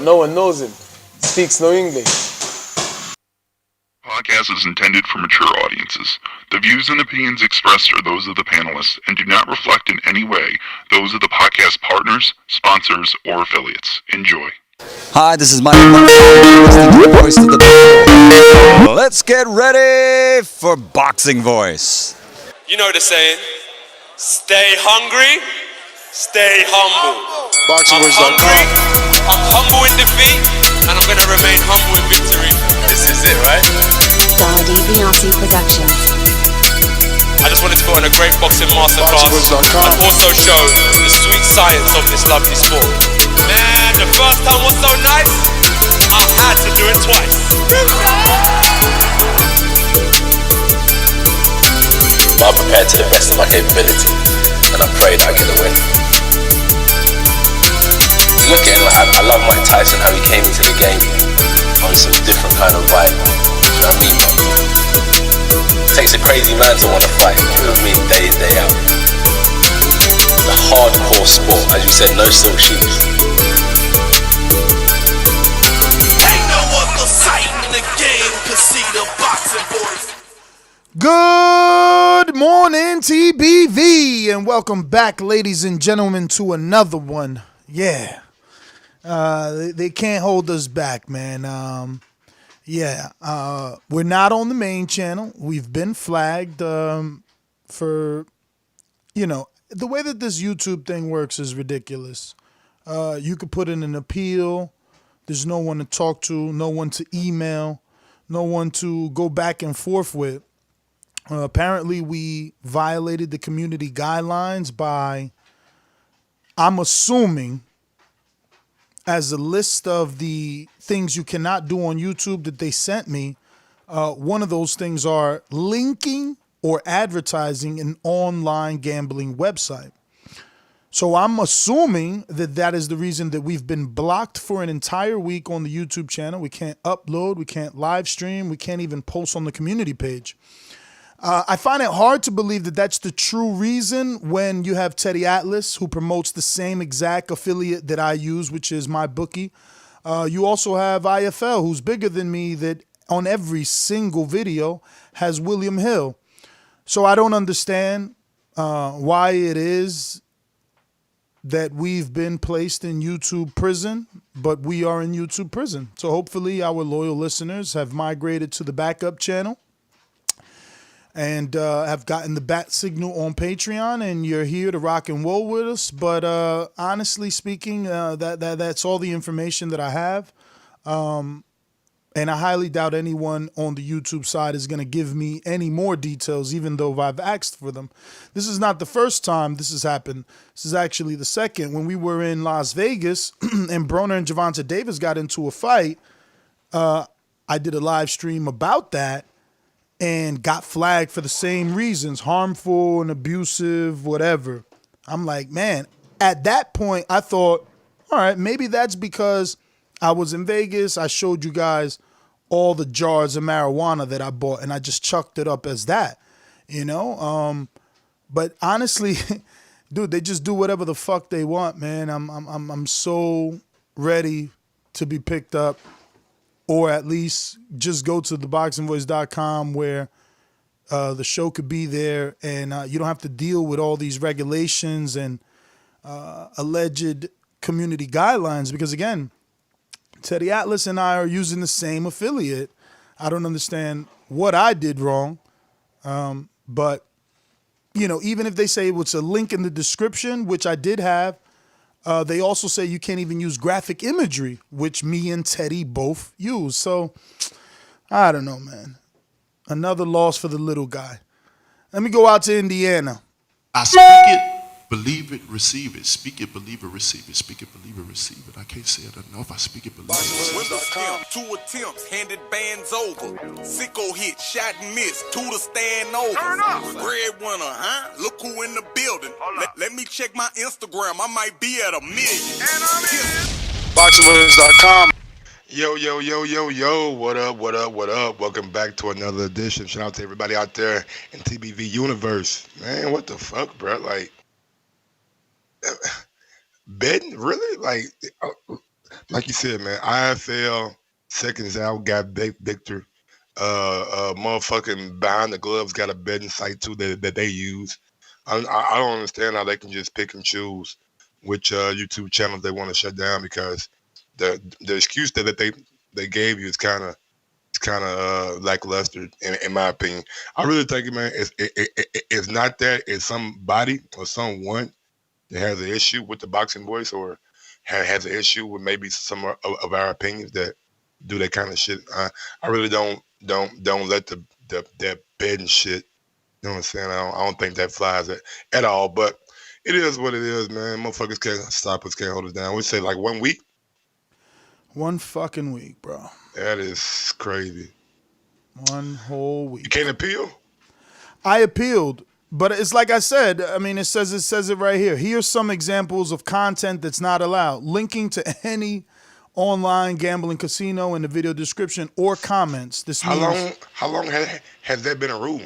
no one knows him. He speaks no English. Podcast is intended for mature audiences. The views and opinions expressed are those of the panelists and do not reflect in any way those of the podcast partners, sponsors, or affiliates. Enjoy. Hi, this is Mike. Listening to the voice of the people. Let's get ready for Boxing Voice. You know the saying, stay hungry, stay humble. BoxingVoice.com. I'm humble in defeat, and I'm going to remain humble in victory. This is it, right? ThaBoxingvoice Productions. I just wanted to put on a great boxing masterclass and also show the sweet science of this lovely sport. Man, the first time was so nice, I had to do it twice. I'm prepared to the best of my capability, and I pray that I get the win. Look at him, I love Mike Tyson, how he came into the game on some different kind of vibe. You know what I mean, man? It takes a crazy man to want to fight, you know what I mean, day in, day out. The hardcore sport, as you said, no silk shoes. Ain't no other sight in the game to see the boxing voice. Good morning, TBV, and welcome back, ladies and gentlemen, to another one. Yeah. They can't hold us back, man. We're not on the main channel. We've been flagged for, the way that this YouTube thing works is ridiculous. You could put in an appeal. There's no one to talk to, no one to email, no one to go back and forth with. Apparently, we violated the community guidelines by, I'm assuming, as a list of the things you cannot do on YouTube that they sent me, one of those things are linking or advertising an online gambling website. So I'm assuming that that is the reason that we've been blocked for an entire week on the YouTube channel. We can't upload, we can't live stream, we can't even post on the community page. I find it hard to believe that that's the true reason when you have Teddy Atlas, who promotes the same exact affiliate that I use, which is my bookie. You also have IFL, who's bigger than me, that on every single video has William Hill. So I don't understand why it is that we've been placed in YouTube prison, but we are in YouTube prison. So hopefully our loyal listeners have migrated to the backup channel and have gotten the bat signal on Patreon, and you're here to rock and roll with us. But honestly speaking, that's all the information that I have. And I highly doubt anyone on the YouTube side is going to give me any more details, even though I've asked for them. This is not the first time this has happened. This is actually the second. When we were in Las Vegas and Broner and Gervonta Davis got into a fight, I did a live stream about that, and got flagged for the same reasons, harmful and abusive, whatever. I'm like, man, at that point, I thought, all right, maybe that's because I was in Vegas. I showed you guys all the jars of marijuana that I bought, and I just chucked it up as that, But honestly, dude, they just do whatever the fuck they want, man. I'm so ready to be picked up. Or at least just go to ThaBoxingVoice.com where the show could be there, and you don't have to deal with all these regulations and alleged community guidelines. Because again, Teddy Atlas and I are using the same affiliate. I don't understand what I did wrong. But, even if they say it's a link in the description, which I did have, they also say you can't even use graphic imagery, which me and Teddy both use. So, I don't know, man. Another loss for the little guy. Let me go out to Indiana. I speak it, believe it, receive it. Speak it, believe it, receive it. Speak it, believe it, receive it. I can't say it enough. I speak it, believe it. 2 attempts, handed bands over. Sicko hit, shot and missed. 2 to stand over. Breadwinner, huh? Look who in the building. Let me check my Instagram. I might be at 1 million. BoxingVoice.com. Yo, what up? Welcome back to another edition. Shout out to everybody out there in TBV universe. Man, what the fuck, bro? Like, betting? Really? Like, like you said, man, IFL seconds out got Victor. Motherfucking behind the gloves got a betting site too that they use. I don't understand how they can just pick and choose which YouTube channels they want to shut down, because the excuse that they gave you is kind of lackluster in my opinion. I really think, man, it's not that. It's somebody or someone that has an issue with the Boxing Voice, or has an issue with maybe some of our opinions that do that kind of shit. I really don't let that betting shit. You know what I'm saying? I don't think that flies at all. But it is what it is, man. Motherfuckers can't stop us, can't hold us down. We say like 1 week. 1 fucking week, bro. That is crazy. 1 whole week. You can't appeal? I appealed, but it's like I said. I mean, it says it right here. Here's some examples of content that's not allowed. Linking to any online gambling casino in the video description or comments. How long has that been a rule?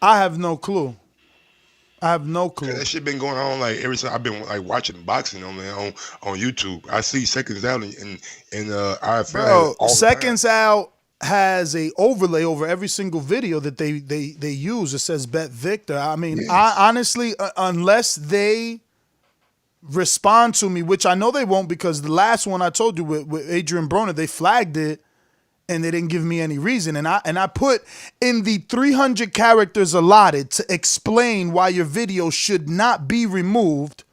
I have no clue. That shit been going on like every time I've been like watching boxing on YouTube. I see Seconds Out in IFL. Bro, Seconds Out has a overlay over every single video that they use. It says Bet Victor. I mean, yes. I honestly, unless they respond to me, which I know they won't, because the last one I told you with Adrian Broner, they flagged it and they didn't give me any reason. And I put in the 300 characters allotted to explain why your video should not be removed.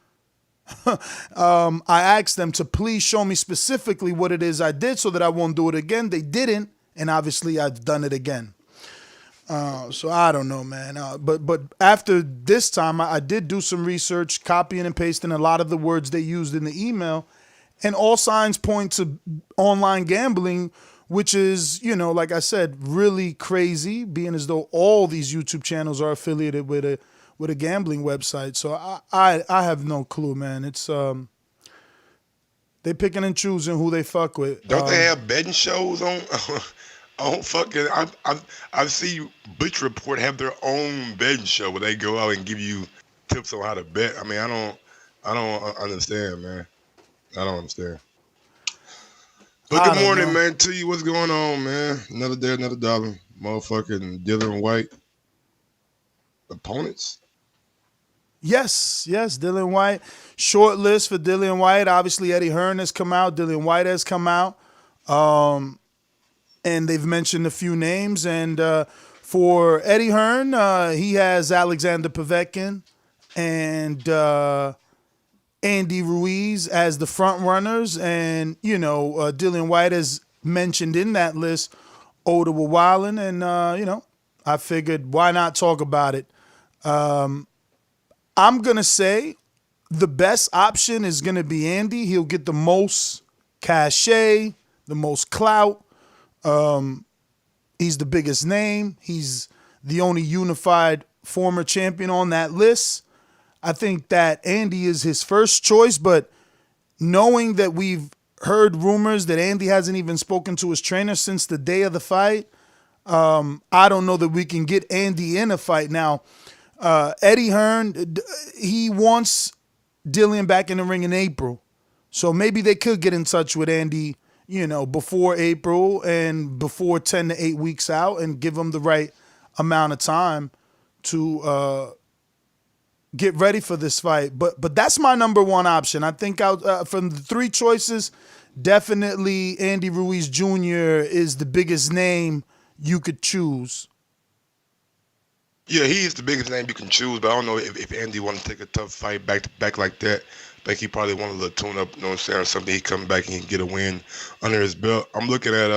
I asked them to please show me specifically what it is I did so that I won't do it again. They didn't, and obviously I've done it again. So I don't know, man. But after this time, I did do some research, copying and pasting a lot of the words they used in the email, and all signs point to online gambling, which is, you know, like I said, really crazy, being as though all these YouTube channels are affiliated with a gambling website. So I have no clue, man. It's they picking and choosing who they fuck with. Don't they have betting shows on fucking? I've seen Butch Report have their own betting show where they go out and give you tips on how to bet. I mean, I don't understand, man. I don't understand. But good morning, man. To you, what's going on, man? Another day, another dollar. Motherfucking Dillian Whyte opponents. Yes, Dillian Whyte. Short list for Dillian Whyte. Obviously, Eddie Hearn has come out. Dillian Whyte has come out. And they've mentioned a few names. And for Eddie Hearn, he has Alexander Povetkin and Andy Ruiz as the front runners. And, you know, Dillian Whyte has mentioned in that list Otto Wallin. And, you know, I figured why not talk about it. I'm going to say the best option is going to be Andy. He'll get the most cachet, the most clout. He's the biggest name. He's the only unified former champion on that list. I think that Andy is his first choice, but knowing that we've heard rumors that Andy hasn't even spoken to his trainer since the day of the fight, I don't know that we can get Andy in a fight. Now, Eddie Hearn, he wants Dillian back in the ring in April. So maybe they could get in touch with Andy, you know, before April and before 10 to 8 weeks out and give him the right amount of time to get ready for this fight. But that's my number one option. I think from the three choices, definitely Andy Ruiz Jr. is the biggest name you could choose. Yeah, he is the biggest name you can choose, but I don't know if Andy want to take a tough fight back to back like that. I think he probably want a little tune up, you know what I'm saying, or something. He come back and he can get a win under his belt. I'm looking at,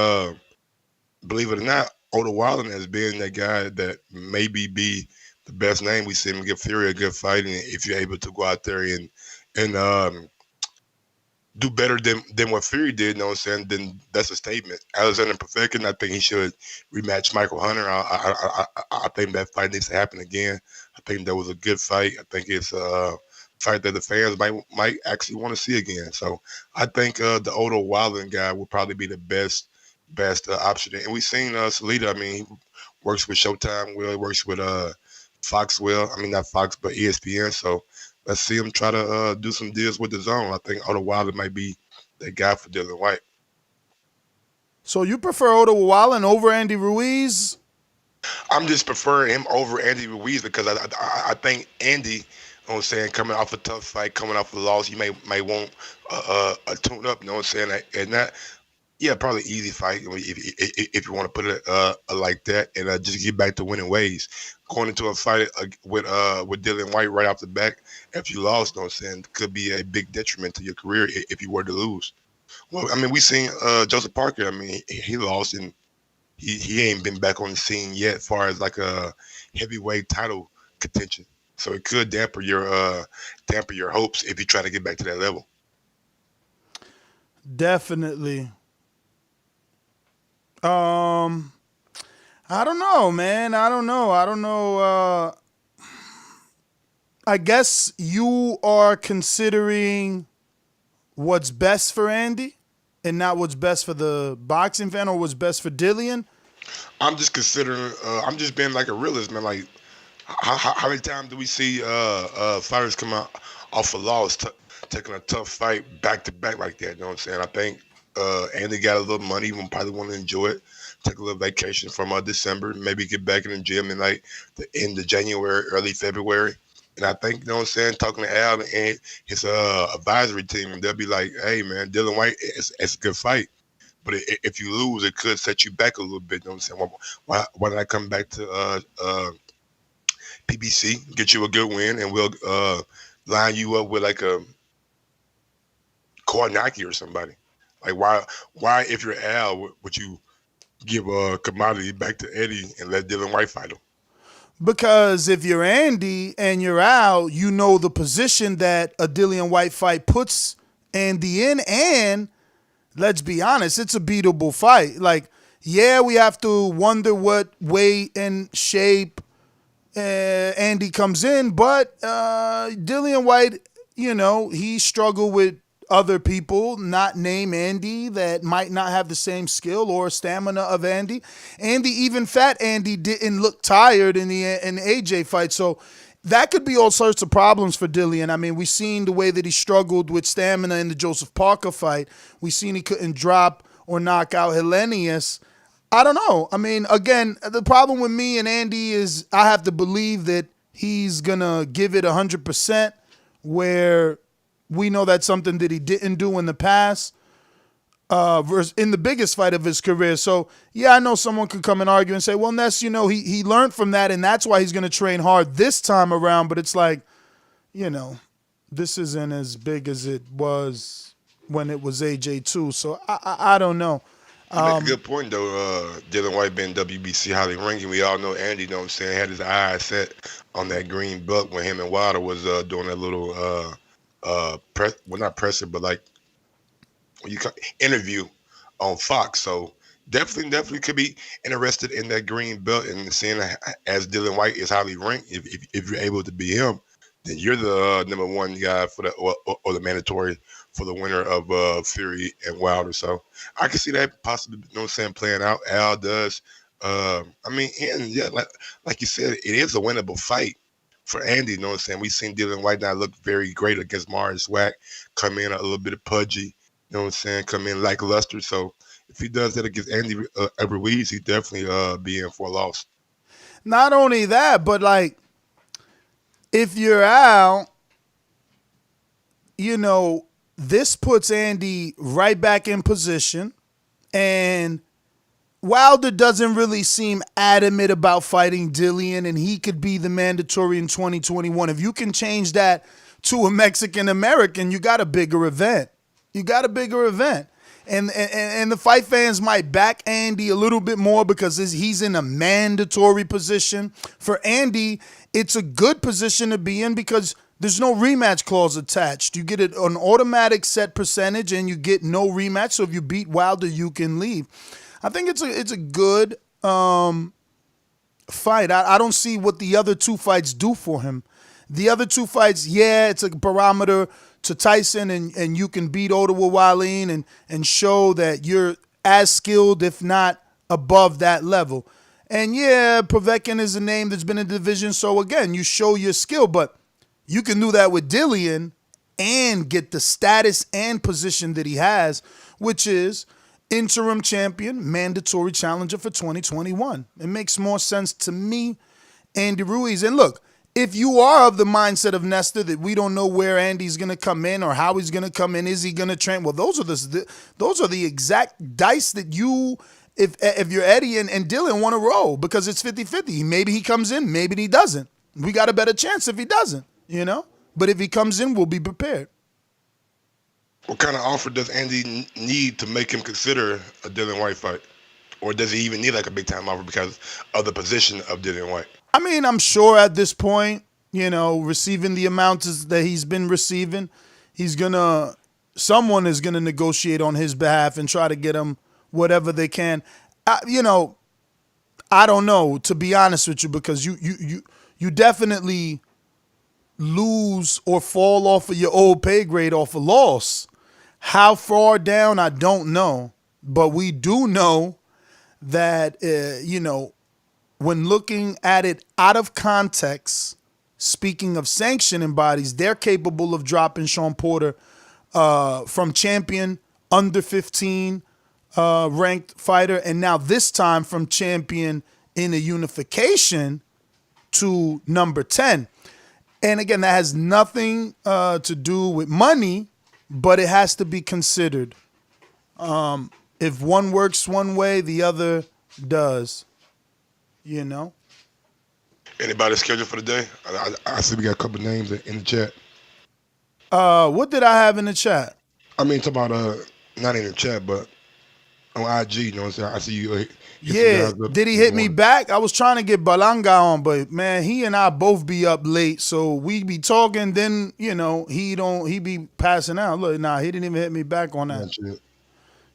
believe it or not, Otto Wallin as being that guy that maybe be the best name. We see him give Fury a good fight, and if you're able to go out there and do better than what Fury did, you know what I'm saying, then that's a statement. Alexander Povetkin, I think he should rematch Michael Hunter. I think that fight needs to happen again. I think that was a good fight. I think it's a fight that the fans might actually want to see again. So I think the Otto Wallin guy will probably be the best option. And we've seen Salita. I mean, he works with Showtime well. He works with Fox well. I mean, not Fox, but ESPN. So let's see him try to do some deals with the zone. I think Otto Wallin might be they got for Dillian Whyte. So you prefer Otto Wallin over Andy Ruiz? I'm just preferring him over Andy Ruiz because I think Andy, you know what I'm saying, coming off a tough fight, coming off a loss, you may want a tune up, you know what I'm saying, and that. Yeah, probably easy fight if you want to put it like that, and just get back to winning ways. Going into a fight with Dillian Whyte right off the back, if you lost, you know what I'm saying, could be a big detriment to your career if you were to lose. Well, I mean, we seen Joseph Parker. I mean, he lost, and he ain't been back on the scene yet, as far as like a heavyweight title contention. So it could damper your hopes if you try to get back to that level. Definitely. I don't know, man. I don't know. I guess you are considering what's best for Andy and not what's best for the boxing fan or what's best for Dillian. I'm just considering. I'm just being like a realist, man. Like, how many times do we see fighters come out off a loss, taking a tough fight back to back like that? You know what I'm saying? I think Andy got a little money. He probably want to enjoy it. Take a little vacation from December. Maybe get back in the gym in like the end of January, early February. And I think, you know what I'm saying, talking to Al and his advisory team, they'll be like, hey, man, Dillian Whyte, it's a good fight. But if you lose, it could set you back a little bit. You know what I'm saying? Why don't I come back to PBC, get you a good win, and we'll line you up with like a Kornacki or somebody. Like, why if you're Al, would you give a commodity back to Eddie and let Dillian Whyte fight him? Because if you're Andy and you're Al, you know the position that a Dillian Whyte fight puts Andy in, and let's be honest, it's a beatable fight. Like, yeah, we have to wonder what weight and shape Andy comes in, but Dillian Whyte, you know, he struggled with other people, not name Andy, that might not have the same skill or stamina of Andy. Even fat Andy didn't look tired in the AJ fight. So that could be all sorts of problems for Dillian. I mean, we seen the way that he struggled with stamina in the Joseph Parker fight. We seen he couldn't drop or knock out Hellenius. I don't know. I mean, again, the problem with me and Andy is I have to believe that he's going to give it 100%, where we know that's something that he didn't do in the past, versus in the biggest fight of his career. So, yeah, I know someone could come and argue and say, well, Ness, you know, he learned from that, and that's why he's going to train hard this time around. But it's like, you know, this isn't as big as it was when it was AJ too. So, I don't know. You make a good point, though. Dillian Whyte being WBC highly ranking. We all know Andy, you know what I'm saying, had his eyes set on that green belt when him and Wilder was doing that little not pressure, but like interview on Fox. So definitely could be interested in that green belt, and seeing as Dillian Whyte is highly ranked. If you're able to be him, then you're the number one guy for the or the mandatory for the winner of Fury and Wilder. So I can see that possibly, you know what I'm saying, playing out. Al does. I mean, and yeah, like you said, it is a winnable fight for Andy. You know what I'm saying? We've seen Dillian Whyte not look very great against Mariusz Wach, come in a little bit pudgy, you know what I'm saying, come in lackluster. So if he does that against Andy Ruiz, he definitely be in for a loss. Not only that, but like, if you're Al, you know, this puts Andy right back in position, and Wilder doesn't really seem adamant about fighting Dillian, and he could be the mandatory in 2021. If you can change that to a Mexican-American, you got a bigger event. And the fight fans might back Andy a little bit more because he's in a mandatory position. For Andy, it's a good position to be in because there's no rematch clause attached. You get an automatic set percentage, and you get no rematch. So if you beat Wilder, you can leave. I think it's a good fight. I don't see what the other two fights do for him. The other two fights, yeah, it's a barometer to Tyson, and you can beat Otto Wallin and show that you're as skilled, if not above that level. And yeah, Povetkin is a name that's been in the division, so again, you show your skill, but you can do that with Dillian and get the status and position that he has, which is interim champion, mandatory challenger for 2021. It makes more sense to me, Andy Ruiz. And look, if you are of the mindset of Nestor that we don't know where Andy's going to come in or how he's going to come in, is he going to train? Well, those are the exact dice that you, if you're Eddie and Dillian, want to roll, because it's 50-50. Maybe he comes in, maybe he doesn't. We got a better chance if he doesn't, you know? But if he comes in, we'll be prepared. What kind of offer does Andy need to make him consider a Dillian Whyte fight? Or does he even need like a big-time offer because of the position of Dillian Whyte? I mean, I'm sure at this point, you know, receiving the amounts that he's been receiving, someone is going to negotiate on his behalf and try to get him whatever they can. You know, I don't know, to be honest with you, because you definitely lose or fall off of your old pay grade off a loss. How far down, I don't know. But we do know that, you know, when looking at it out of context, speaking of sanctioning bodies, they're capable of dropping Sean Porter from champion, under 15 ranked fighter, and now this time from champion in a unification to number 10. And again, that has nothing to do with money, but it has to be considered. If one works one way, the other does. You know? Anybody scheduled for the day? I see we got a couple names in the chat. What did I have in the chat? I mean, talk about not in the chat, but on IG, you know what I'm saying? I see you. Yeah, did he hit me back? I was trying to get Balanga on, but man, he and I both be up late, so we be talking. Then you know he be passing out. Look, nah, he didn't even hit me back on that.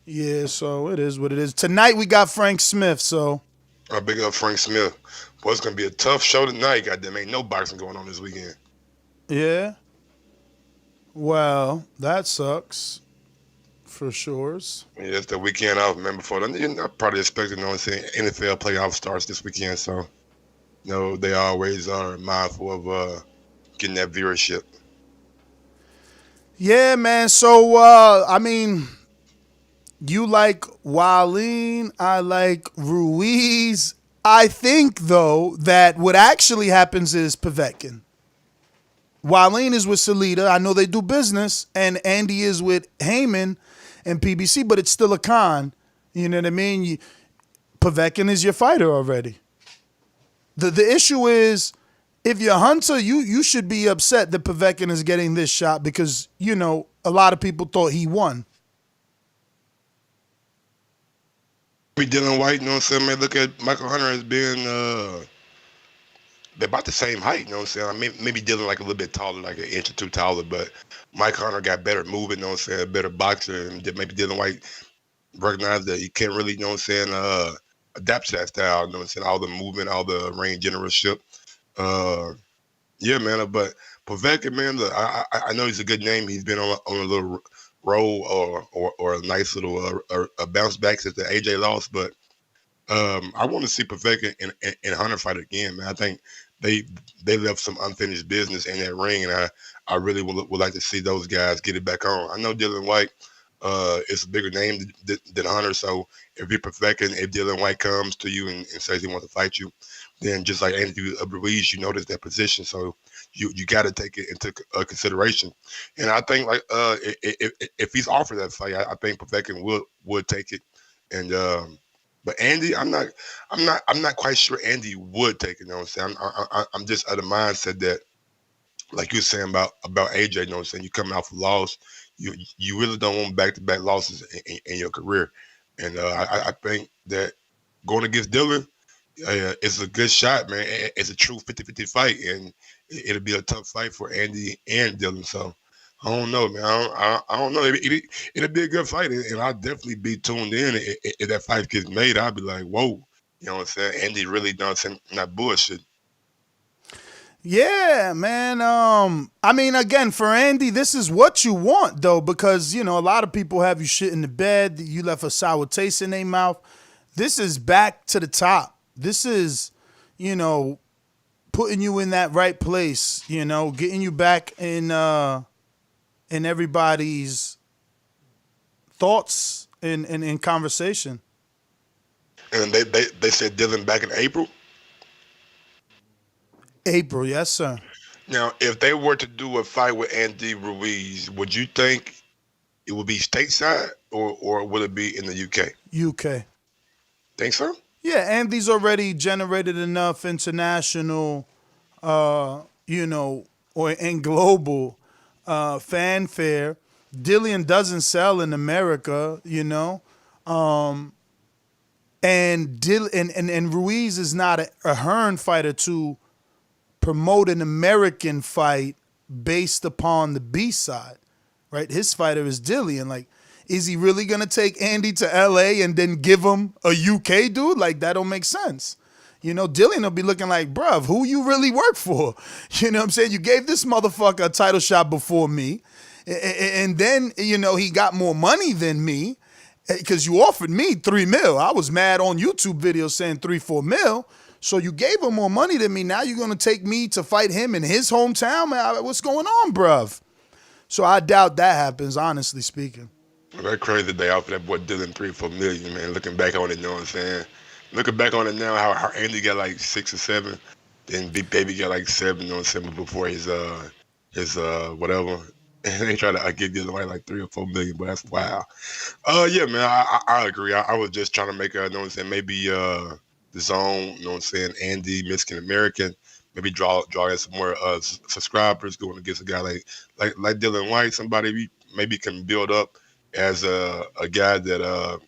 Yeah, so it is what it is. Tonight we got Frank Smith, so. I big up Frank Smith. Boy, it's gonna be a tough show tonight. Goddamn, ain't no boxing going on this weekend. Yeah. Well, that sucks. For sure. Yeah, it's the weekend off, man. Before then, you're not probably expecting, you know, NFL playoff starts this weekend, so you know they always are mindful of getting that viewership. Yeah, man. So I mean, you like Wallin, I like Ruiz. I think though that what actually happens is Povetkin. Wallin is with Salida. I know they do business, and Andy is with Heyman and PBC, but it's still a con. You know what I mean? Povetkin is your fighter already. The issue is, if you're Hunter, you should be upset that Povetkin is getting this shot because, you know, a lot of people thought he won. We Dillian Whyte, you know what I'm saying, man? Look at Michael Hunter as being they're about the same height, you know what I'm saying? Maybe Dillian like a little bit taller, like an inch or two taller, but Mike Hunter got better moving, you know what I'm saying, better boxer, and maybe Dillian Whyte recognized that he can't really, you know what I'm saying, adapt to that style, you know what I'm saying, all the movement, all the range generalship. Yeah, man, but Povetkin, man, look, I know he's a good name. He's been on a little roll or a nice little a bounce back since the AJ loss, but I want to see Povetkin and Hunter fight again, man. I think they left some unfinished business in that ring, and I really would like to see those guys get it back on. I know Dillian Whyte is a bigger name than Hunter, so if you're Povetkin, if Dillian Whyte comes to you and says he wants to fight you, then just like Andy Ruiz, you notice that position, so you got to take it into consideration. And I think like if he's offered that fight, I think Povetkin would take it. And but Andy, I'm not quite sure Andy would take it. You know what I'm saying? I'm just of the mindset that, like you were saying about AJ, you know what I'm saying? You coming off a loss, you really don't want back-to-back losses in your career. And I think that going against Dillian, it's a good shot, man. It's a true 50-50 fight, and it'll be a tough fight for Andy and Dillian. So I don't know, man. I don't know. It'll be a good fight, and I'll definitely be tuned in. If that fight gets made, I'll be like, whoa. You know what I'm saying? Andy really done some not bullshit. Yeah, man. I mean, again, for Andy, this is what you want, though, because, you know, a lot of people have you shit in the bed. You left a sour taste in their mouth. This is back to the top. This is, you know, putting you in that right place, you know, getting you back in in everybody's thoughts in conversation. And they said Dillian back in April. April, yes, sir. Now, if they were to do a fight with Andy Ruiz, would you think it would be stateside or would it be in the UK? UK. Think so? Yeah, Andy's already generated enough international, and global fanfare. Dillian doesn't sell in America, and Ruiz is not a Hearn fighter to promote an American fight based upon the B side, right? His fighter is Dillian. Like, is he really gonna take Andy to LA and then give him a UK dude? Like, that don't make sense. Dillian will be looking like, bruv, who you really work for? You know what I'm saying? You gave this motherfucker a title shot before me, and then, he got more money than me because you offered me $3 million. I was mad on YouTube videos saying $3-4 million. So you gave him more money than me. Now you're going to take me to fight him in his hometown? Man, what's going on, bruv? So I doubt that happens, honestly speaking. Well, that's crazy they offered that boy Dillian $3-4 million, man. Looking back on it, you know what I'm saying? Looking back on it now, how Andy got like 6 or 7, then Big Baby got like 7, you know what I'm saying, before his whatever. And they try to give Dillian Whyte like $3 or $4 million, but that's wow. Yeah, man, I agree. I was just trying to make you know what I'm saying, maybe the zone, you know what I'm saying, Andy, Mexican American, maybe draw in some more subscribers going against a guy like Dillian Whyte, somebody we maybe can build up as a guy that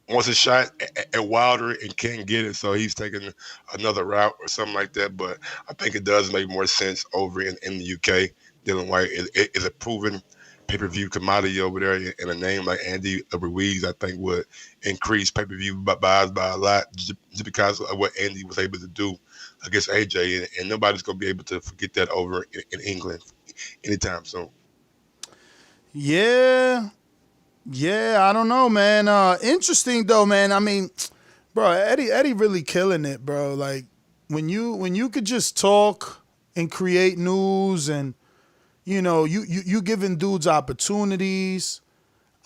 wants a shot at Wilder and can't get it, so he's taking another route or something like that. But I think it does make more sense over in the UK. Dillian Whyte is a proven pay-per-view commodity over there, and a name like Andy Ruiz, I think, would increase pay-per-view buys by a lot just because of what Andy was able to do against AJ, and nobody's going to be able to forget that over in England anytime soon. Yeah, I don't know, man. Interesting, though, man. I mean, bro, Eddie really killing it, bro. Like, when you could just talk and create news and you giving dudes opportunities.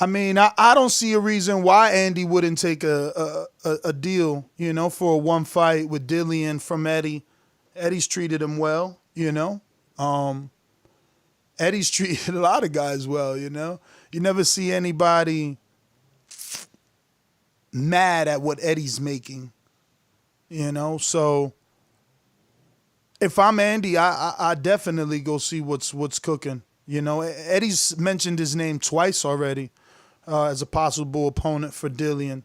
I mean, I don't see a reason why Andy wouldn't take a deal, for a one fight with Dillian from Eddie. Eddie's treated him well, Eddie's treated a lot of guys well, You never see anybody mad at what Eddie's making, So if I'm Andy, I definitely go see what's cooking. Eddie's mentioned his name twice already as a possible opponent for Dillian.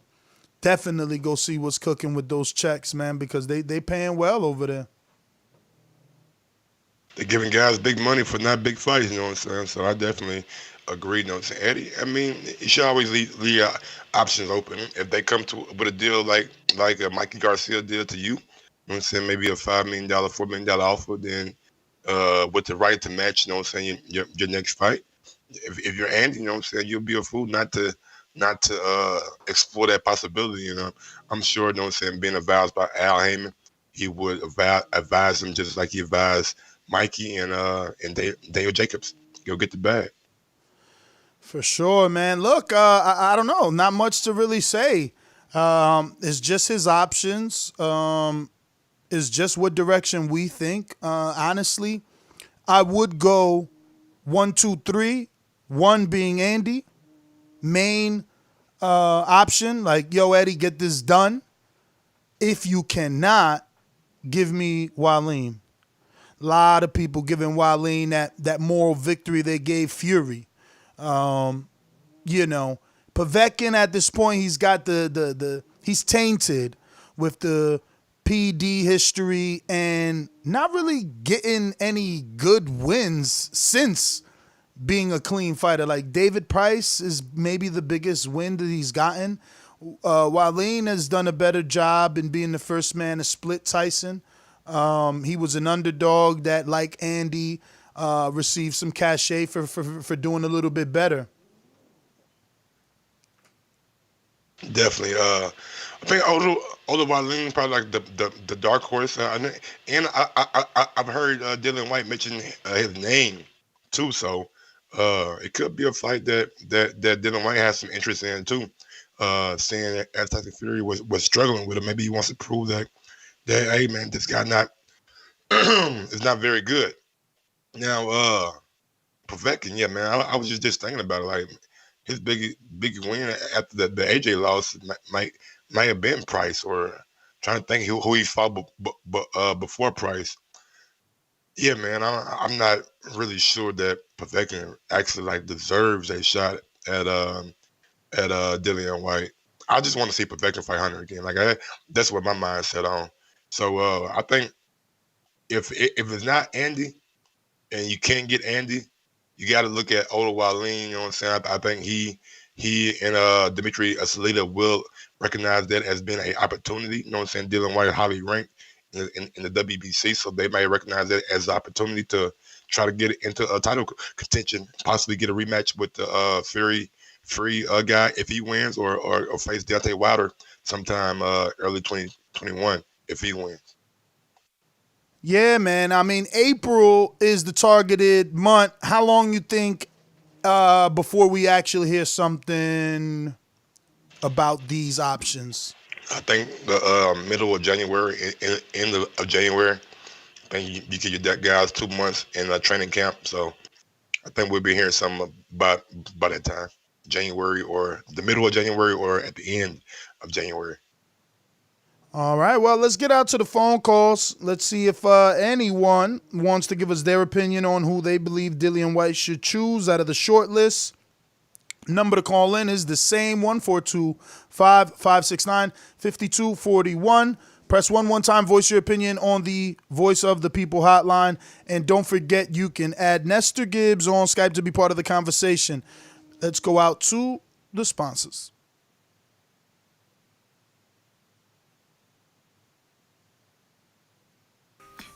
Definitely go see what's cooking with those checks, man, because they paying well over there. They're giving guys big money for not big fights, you know what I'm saying? So I definitely agree, you know what I'm saying? Eddie, I mean, you should always leave options open. If they come with a deal like a Mikey Garcia deal to you, you know what I'm saying, maybe a $5 million, $4 million offer, then with the right to match, you know what I'm saying, your next fight. If you're Andy, you know what I'm saying, you'll be a fool not to explore that possibility, I'm sure, you know what I'm saying, being advised by Al Heyman, he would advise him just like he advised Mikey and Daniel Jacobs. Go get the bag. For sure, man. Look, I don't know. Not much to really say. It's just his options. Is just what direction we think. Honestly, I would go 1, 2, 3. 1 being Andy, main option. Like, yo, Eddie, get this done. If you cannot, give me Wallin. A lot of people giving Wallin that moral victory they gave Fury. Povetkin at this point, he's got he's tainted with the PD history and not really getting any good wins since being a clean fighter. Like, David Price is maybe the biggest win that he's gotten. Wallin has done a better job in being the first man to split Tyson. He was an underdog that, like Andy, received some cachet for doing a little bit better. Definitely. I think Otto Wallin probably like the dark horse. And I've heard Dillian Whyte mention his name too. So it could be a fight that Dillian Whyte has some interest in too. Seeing that Tyson Fury was struggling with it, maybe he wants to prove that hey man, this guy not is not very good. Now Povetkin, yeah man, I was just thinking about it. Like his big win after the AJ loss might have been Price, or trying to think who he fought before Price. Yeah, man, I'm not really sure that Povetkin actually like deserves a shot at Dillian Whyte. I just want to see Povetkin fight Hunter again. Like that's what my mind's set on. So I think if it's not Andy and you can't get Andy, you got to look at Otto Wallin. You know what I'm saying? I think he and Dimitri Asalita will recognize that as being an opportunity. You know what I'm saying? Dillian Whyte is highly ranked in the WBC, so they may recognize that as an opportunity to try to get into a title contention, possibly get a rematch with the Fury guy if he wins, or face Deontay Wilder sometime early 2021 if he wins. Yeah, man. I mean, April is the targeted month. How long you think before we actually hear something about these options? I think the middle of January, end of January. I think you can get that guys 2 months in a training camp. So I think we'll be hearing something by that time, January, or the middle of January, or at the end of January. All right, well, let's get out to the phone calls. Let's see if anyone wants to give us their opinion on who they believe Dillian Whyte should choose out of the short list. Number to call in is the same, 1-425-569-5241. Press 1 one time, voice your opinion on the Voice of the People hotline. And don't forget, you can add Nestor Gibbs on Skype to be part of the conversation. Let's go out to the sponsors.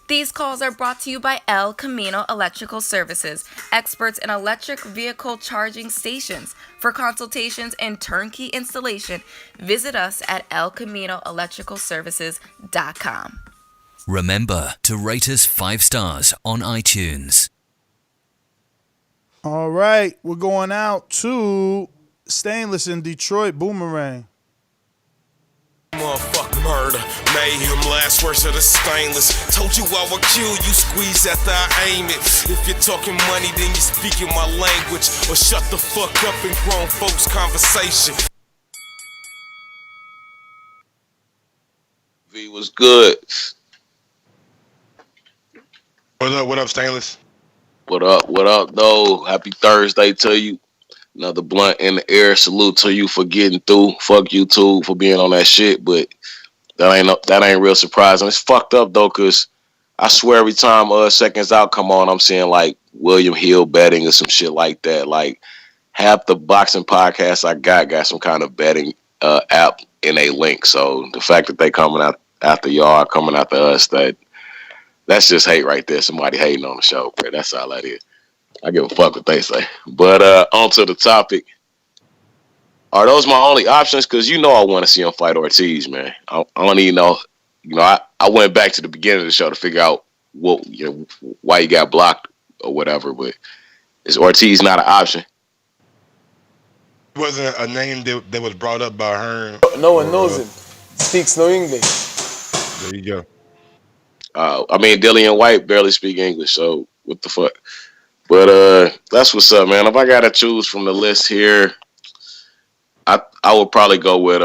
These calls are brought to you by El Camino Electrical Services, experts in electric vehicle charging stations. For consultations and turnkey installation, visit us at elcaminoelectricalservices.com. Remember to rate us 5 stars on iTunes. All right, we're going out to Stainless in Detroit. Boomerang. Motherfucking murder, mayhem, last words of the stainless. Told you I would kill you, squeeze after I aim it. If you're talking money, then you're speaking my language, or shut the fuck up in grown folks' conversation. V was good. What up, Stainless? What up, though? Happy Thursday to you. Another blunt in the air. Salute to you for getting through. Fuck YouTube for being on that shit, but that ain't real surprising. It's fucked up though, cause I swear every time Seconds Out come on, I'm seeing like William Hill betting or some shit like that. Like half the boxing podcasts I got some kind of betting app in a link. So the fact that they coming out after y'all, coming after us, that's just hate right there. Somebody hating on the show, bro. That's all that is. I give a fuck what they say. But on to the topic. Are those my only options? Because I want to see him fight Ortiz, man. I don't even know. I went back to the beginning of the show to figure out why he got blocked or whatever. But is Ortiz not an option? It wasn't a name that was brought up by Hearn. No one knows him. Speaks no English. There you go. Dillian Whyte barely speak English, so what the fuck? But that's what's up, man. If I gotta choose from the list here, I would probably go with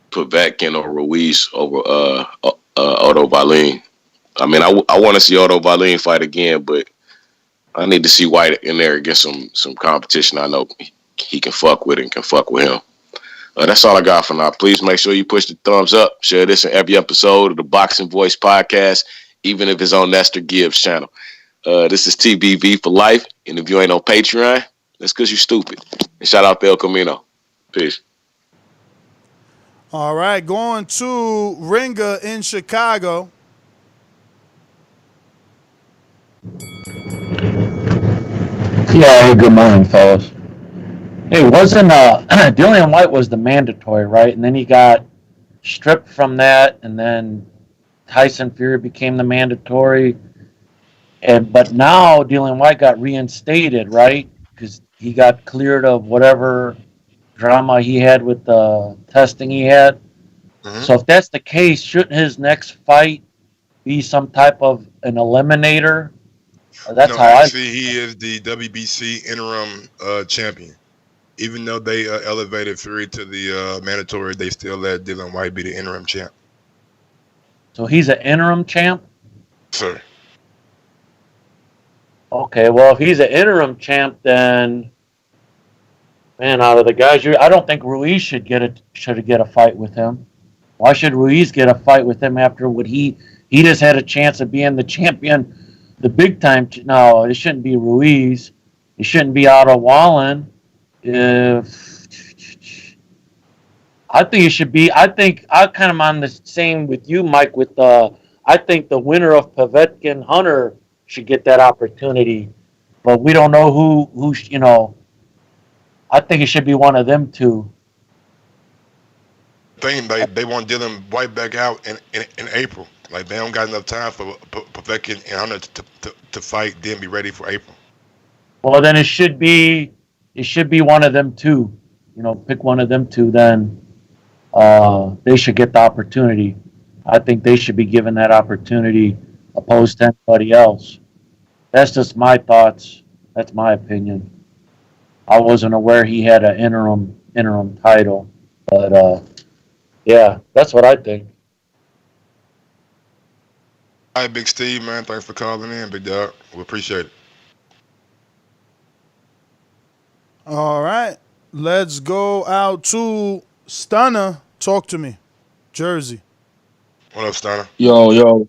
Povetkin or Ruiz over Otto Wallin. I want to see Otto Wallin fight again, but I need to see Whyte in there against some competition I know he can fuck with and can fuck with him. That's all I got for now. Please make sure you push the thumbs up. Share this in every episode of the Boxing Voice podcast, even if it's on Nestor Gibbs' channel. This is TBV for life, and if you ain't on Patreon, that's because you're stupid. And shout out to El Camino. Peace. All right, going to Ringer in Chicago. Yeah, hey, good morning, fellas. Hey, wasn't Dillian Whyte was the mandatory, right? And then he got stripped from that, and then Tyson Fury became the mandatory. But now Dillian Whyte got reinstated, right? Because he got cleared of whatever drama he had with the testing he had. Mm-hmm. So if that's the case, shouldn't his next fight be some type of an eliminator? That's No, how I. actually, he is the WBC interim champion. Even though they elevated Fury to the mandatory, they still let Dillian Whyte be the interim champ. So he's an interim champ. Sir. Okay, well, if he's an interim champ, then man, out of the guys, I don't think Ruiz should get a fight with him. Why should Ruiz get a fight with him after what he just had a chance of being the champion, the big time? No, it shouldn't be Ruiz. It shouldn't be Otto Wallin. I think it should be. I think I kind of on the same with you, Mike. I think the winner of Povetkin Hunter should get that opportunity, but we don't know who. I think it should be one of them two. They want Dillian Whyte back out in April. Like, they don't got enough time for Povetkin and Hunter to fight, then be ready for April. Well, then it should be one of them two. Pick one of them two. Then they should get the opportunity. I think they should be given that opportunity opposed to anybody else. That's just my thoughts. That's my opinion. I wasn't aware he had an interim title, but yeah, that's what I think. All right, Big Steve, man. Thanks for calling in, big dog. We appreciate it. All right. Let's go out to Stunner. Talk to me. Jersey. What up, Stunner? Yo,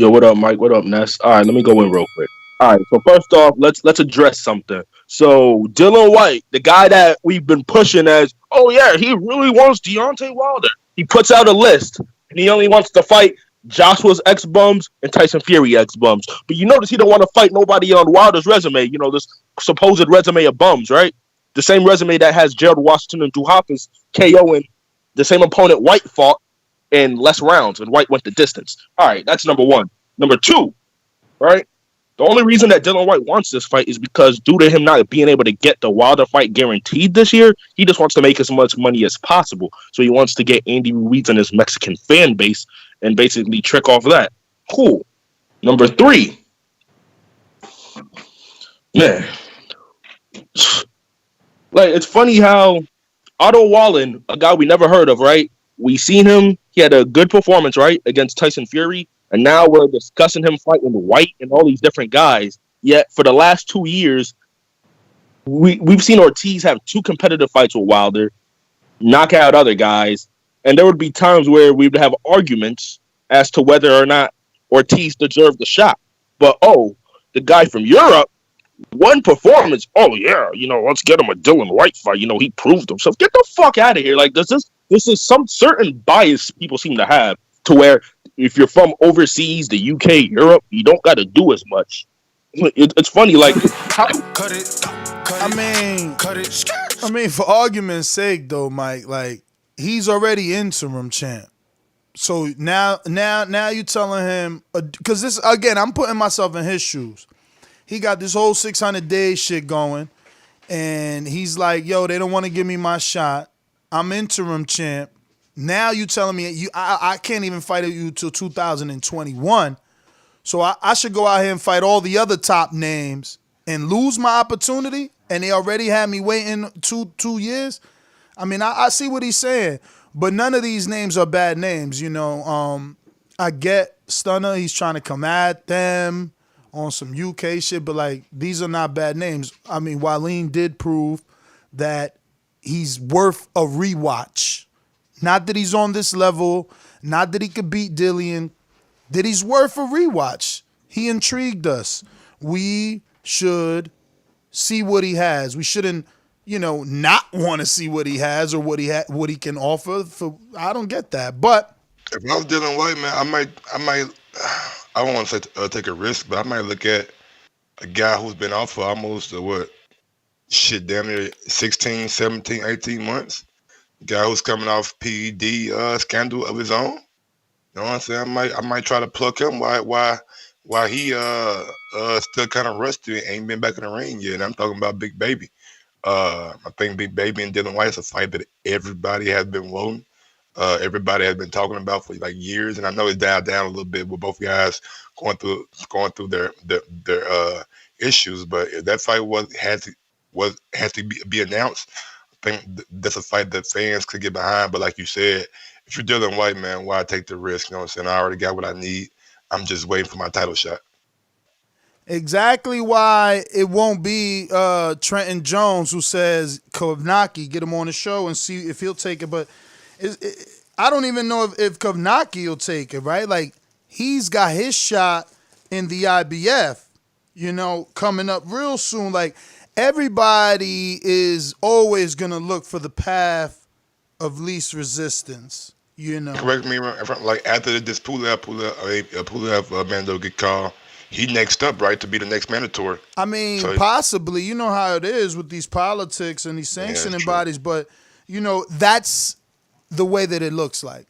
what up, Mike? What up, Ness? All right, let me go in real quick. All right, so first off, let's address something. So Dillian Whyte, the guy that we've been pushing as, oh yeah, he really wants Deontay Wilder. He puts out a list, and he only wants to fight Joshua's ex-bums and Tyson Fury ex-bums. But you notice he don't want to fight nobody on Wilder's resume. This supposed resume of bums, right? The same resume that has Gerald Washington and Duhaupas KOing the same opponent Whyte fought in less rounds, and Whyte went the distance. All right, that's number one. Number two, right? The only reason that Dillian Whyte wants this fight is because due to him not being able to get the Wilder fight guaranteed this year, he just wants to make as much money as possible. So he wants to get Andy Ruiz and his Mexican fan base and basically trick off that. Cool. Number three, man. Like, it's funny how Otto Wallin, a guy we never heard of, right? We seen him. He had a good performance, right, against Tyson Fury. And now we're discussing him fighting Whyte and all these different guys. Yet for the last 2 years, we've seen Ortiz have 2 competitive fights with Wilder, knock out other guys. And there would be times where we would have arguments as to whether or not Ortiz deserved the shot. But, the guy from Europe, one performance, let's get him a Dillian Whyte fight. He proved himself. Get the fuck out of here. Like, this is some certain bias people seem to have to where if you're from overseas, the UK, Europe, you don't got to do as much. It's funny, like, I mean, for argument's sake, though, Mike, like, he's already interim champ. So now you telling him, because this, again, I'm putting myself in his shoes. He got this whole 600 days shit going, and he's like, yo, they don't want to give me my shot. I'm interim champ. Now you telling me I can't even fight you till 2021. So I should go out here and fight all the other top names and lose my opportunity, and they already had me waiting two years? I mean, I see what he's saying, but none of these names are bad names, I get Stunner, he's trying to come at them on some UK shit, but, like, these are not bad names. I mean, Wallin did prove that he's worth a rewatch. Not that he's on this level, not that he could beat Dillian, that he's worth a rewatch. He intrigued us. We should see what he has. We shouldn't, not want to see what he has or what he can offer. I don't get that. But if I was Dillian Whyte, man, I don't want to say take a risk, but I might look at a guy who's been out for almost damn near 16, 17, 18 months. Guy who's coming off PED scandal of his own. You know what I'm saying? I might try to pluck him. Why why he still kind of rusty and ain't been back in the ring yet. And I'm talking about Big Baby. I think Big Baby and Dillian Whyte is a fight that everybody has been wanting. Everybody has been talking about for like years, and I know it's dialed down a little bit with both guys going through their issues. But if that fight has to be announced, I think that's a fight that fans could get behind. But like you said, if you're Dillian Whyte, man, why take the risk? You know what I'm saying? I already got what I need. I'm just waiting for my title shot. Exactly why it won't be Trenton Jones who says Kovnacki, get him on the show and see if he'll take it. But I don't even know if Kovnacki will take it, right? Like, he's got his shot in the IBF, coming up real soon. Like, everybody is always going to look for the path of least resistance, Correct me if I'm like after this Pulev Mando get called, he next up, right, to be the next mandatory. I mean, So- possibly. You know how it is with these politics and these sanctioning true. bodies, but, that's the way that it looks like.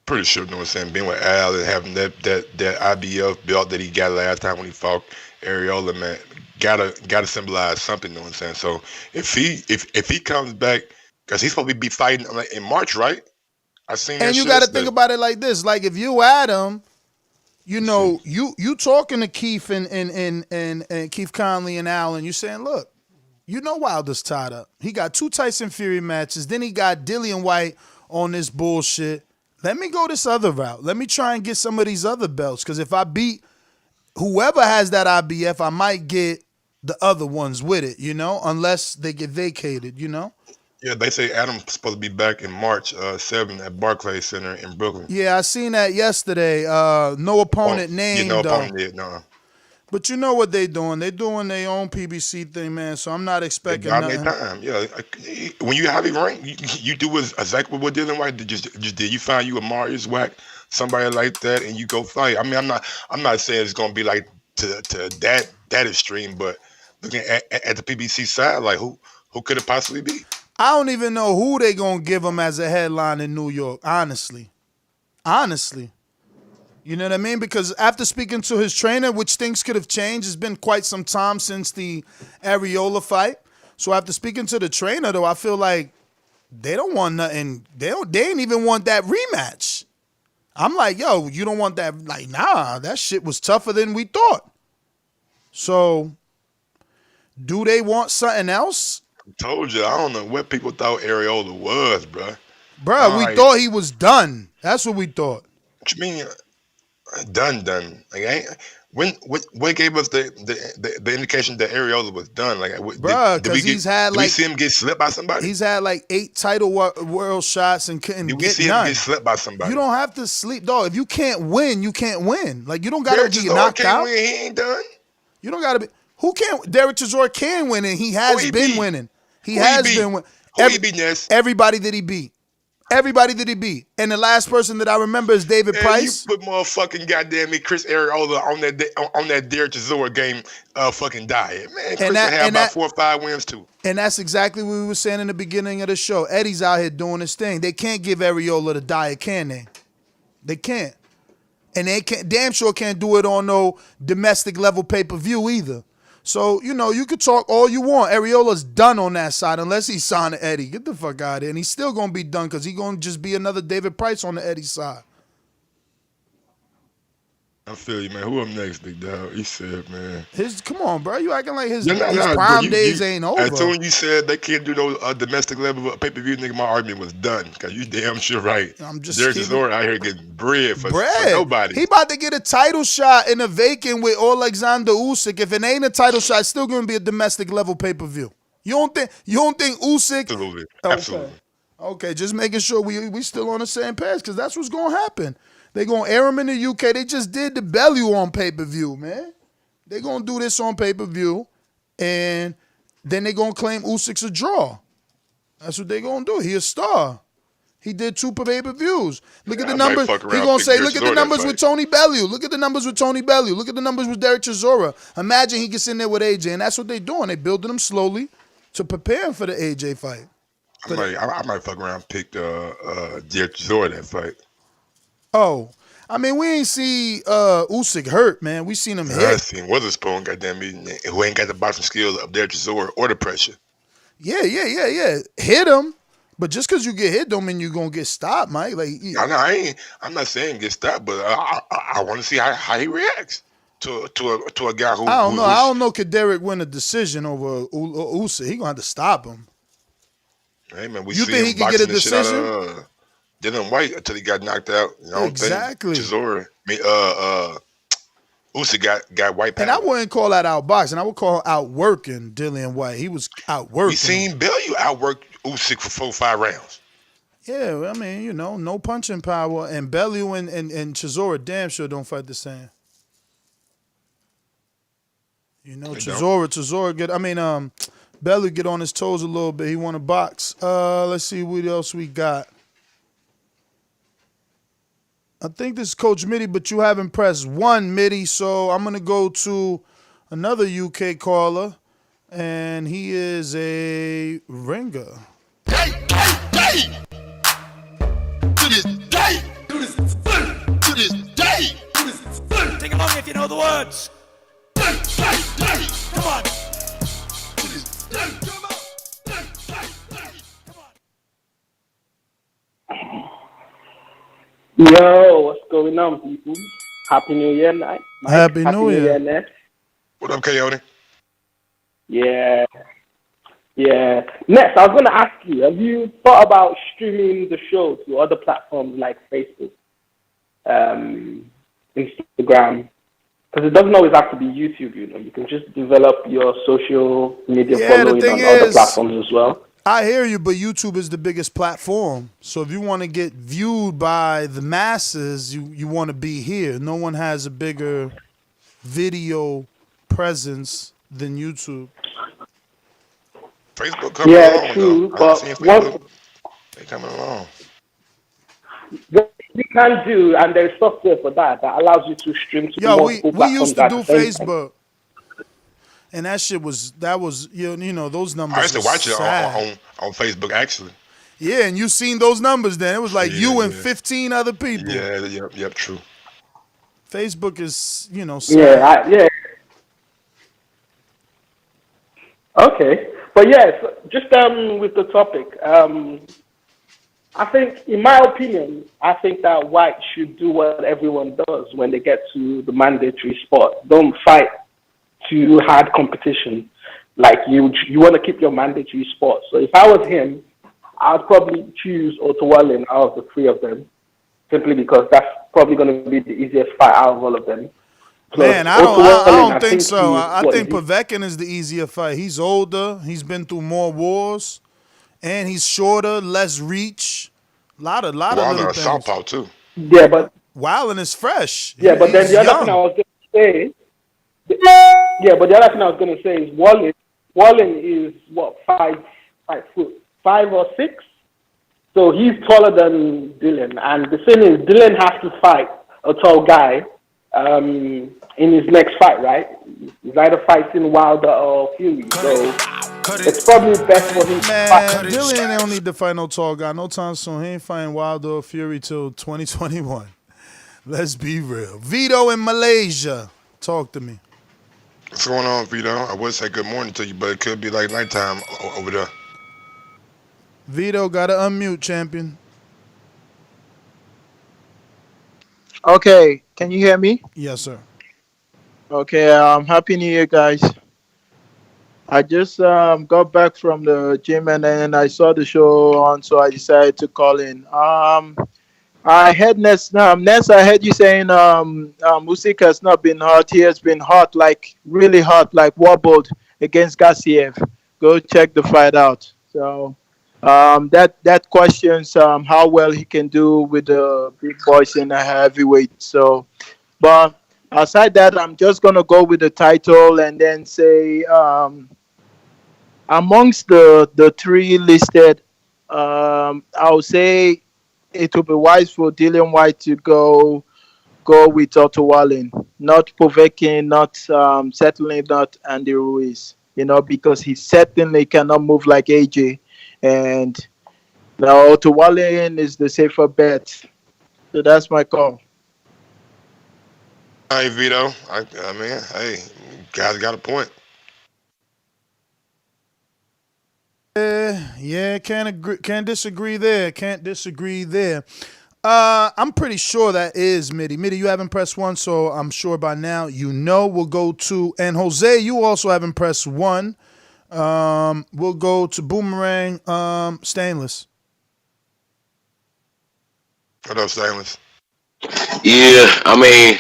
Pretty sure, you know what I'm saying, being with Al and having that IBF belt that he got last time when he fought Areola, man, gotta symbolize something, you know what I'm saying? So if he comes back, because he's supposed to be fighting like, in March, right? I seen that And you shit got to yesterday. think about it like this: like if you Adam, you talking to Keith and Keith Conley and Allen, you saying, look, Wilder's tied up. He got 2 Tyson Fury matches. Then he got Dillian Whyte on this bullshit. Let me go this other route. Let me try and get some of these other belts. Because if I beat whoever has that IBF, I might get the other ones with it, unless they get vacated, Yeah, they say Adam's supposed to be back in March 7 at Barclays Center in Brooklyn. Yeah, I seen that yesterday. No opponent named. No though. opponent yet, no. But you know what they doing? They doing their own PBC thing, man. So I'm not They expecting got nothing. their time. Yeah, when you have it ranked, you do exactly what Dillian Whyte just did. You find you a Mariusz Wach, somebody like that, and you go fight. I mean, I'm not saying it's gonna be like to that extreme, but looking at the PBC side, like who could it possibly be? I don't even know who they gonna give him as a headline in New York. Honestly. You know what I mean? Because after speaking to his trainer, which things could have changed, it's been quite some time since the Areola fight. So after speaking to the trainer, though, I feel like they don't want nothing. They ain't even want that rematch. I'm like, yo, you don't want that? Like, nah, that shit was tougher than we thought. So, do they want something else? I told you, I don't know what people thought Areola was, bro. Bruh, we thought he was done. That's what we thought. What you mean? Done. Like, what gave us the indication that Areola was done? Like, Bruh, because he's had did like we see him get slipped by somebody? He's had like 8 title world shots and couldn't Did we get see none. him get slipped by somebody? You don't have to sleep, dog. If you can't win, you can't win. Like, you don't gotta Derek be Chisora knocked can't out. win, he ain't done. You don't gotta be. Who can't? Derek Chisora can win, and he has Who he been beat? winning. He Who has he beat? been winning. Who he beat, Ness? Everybody that he beat. Everybody that he beat. And the last person that I remember is David Man, Price. you put motherfucking goddamn me Chris Areola on that Derek Chisora game fucking diet. Man, Chris had about 4 or 5 wins too. And that's exactly what we were saying in the beginning of the show. Eddie's out here doing his thing. They can't give Areola the diet, can they? They can't. And they can't, damn sure can't do it on no domestic level pay-per-view either. So, you could talk all you want. Areola's done on that side unless he signed to Eddie. Get the fuck out of here. And he's still going to be done because he's going to just be another David Price on the Eddie side. I feel you, man. Who up next, big dog? He said, man. Come on, bro. You acting like his Nah, prime bro, days ain't over. As soon as you said they can't do no domestic level pay-per-view, nigga, my argument was done. Because you damn sure right. I'm just Derek keeping- Chisora out here getting bread for nobody. He about to get a title shot in a vacant with Alexander Usyk. If it ain't a title shot, it's still going to be a domestic level pay-per-view. You don't think Usyk? Absolutely. Okay. Absolutely. Okay, just making sure we still on the same page because that's what's going to happen. They going to air him in the UK. They just did the Bellew on pay-per-view, man. They going to do this on pay-per-view, and then they going to claim Usyk's a draw. That's what they going to do. He a star. He did 2 pay-per-views. Look at the numbers. He going to say, look at the numbers with Tony Bellew. Look at the numbers with Tony Bellew. Look at the numbers with Derek Chisora. Imagine he gets in there with AJ, and that's what they doing. They building him slowly to prepare him for the AJ fight. I might fuck around and pick Derek Chisora that fight. Oh, I mean, we ain't see Usyk hurt, man. We seen him I hit. seen Witherspoon, goddamn me, who ain't got the boxing skills up there to Chisora or the pressure. Yeah. Hit him. But just because you get hit don't mean you're going to get stopped, Mike. Like, I'm not saying get stopped, but I want to see how he reacts to a guy who. I don't know. I don't know. Could Derek win a decision over Usyk? He gonna have to stop him. Hey man, You think he could get a decision? Dillian Whyte until he got knocked out. Exactly. Chisora, Usyk got Whyte. And I wouldn't call that outboxing. I would call outworking Dillian Whyte. He was outworking. We seen Bellew outwork Usyk for 4-5 rounds. Yeah, I mean, no punching power, and Bellew and Chisora damn sure don't fight the same. Chisora get. I mean, Bellew get on his toes a little bit. He want to box. Let's see what else we got. I think this is Coach Mitty, but you haven't pressed one, Mitty. So I'm gonna go to another UK caller, and he is a ringer. To this day, to this day. Sing along if you know the words. Come on. To this day, come on. Yo, what's going on, people? Happy New Year, night. Happy New Year. Ness. What up, Coyote? Yeah. Next, I was going to ask you, have you thought about streaming the show to other platforms like Facebook, Instagram? Because it doesn't always have to be YouTube, You can just develop your social media following on other platforms as well. I hear you, but YouTube is the biggest platform. So if you want to get viewed by the masses, you want to be here. No one has a bigger video presence than YouTube. Facebook coming along, true, though. but They coming along. What you can do, and there's software for that allows you to stream to multiple platforms. We used to do Facebook. And that was those numbers. I used to watch it sad. on Facebook actually. Yeah, and you seen those numbers then. It was like you and 15 other people. Yeah, yep, true. Facebook is, sad. Yeah. Okay. But yes, just with the topic, I think, in my opinion, I think that White should do what everyone does when they get to the mandatory spot. Don't fight too hard competition. Like you want to keep your mandatory spot. So if I was him, I'd probably choose Otto Wallin out of the three of them, simply because that's probably going to be the easiest fight out of all of them. Plus, man, I don't think so. I think Povetkin is the easier fight. He's older. He's been through more wars, and he's shorter, less reach. Lot of little things. Southpaw too. Yeah, but Wildin is fresh. Yeah, but then the other thing I was going to say. Yeah, but the other thing I was going to say is Wallin is what, 5 foot, 5 or 6. So he's taller than Dillian, and the thing is, Dillian has to fight a tall guy in his next fight, right? He's either fighting Wilder or Fury, so it's probably best for him to fight. Dillian don't need to fight no tall guy no time soon. He ain't fighting Wilder or Fury till 2021. Let's be real. Vito in Malaysia, talk to me. What's going on, Vito? I would say good morning to you, but it could be like nighttime over there. Vito, gotta unmute, champion. Okay, can you hear me? Yes, sir. Okay, Happy New Year, guys. I just got back from the gym and then I saw the show on, so I decided to call in. I heard Ness, I heard you saying Usyk has not been hot. He has been hot, like really hot, like wobbled against Gassiev. Go check the fight out. So that questions how well he can do with the big boys in the heavyweight. So, but aside that, I'm just gonna go with the title and then say amongst the three listed, I'll say it would be wise for Dillian Whyte to go with Otto Wallin, not Povetkin, not certainly not Andy Ruiz. Because he certainly cannot move like AJ, and now Otto Wallin is the safer bet. So that's my call. Hey, Vito. I mean, hey, guys got a point. Yeah, can't disagree there. Can't disagree there. I'm pretty sure that is Mitty. Mitty, you haven't pressed one, so I'm sure by now you know. We'll go to, and Jose, you also haven't pressed one. We'll go to Boomerang Stainless. What up, Stainless? Yeah, I mean,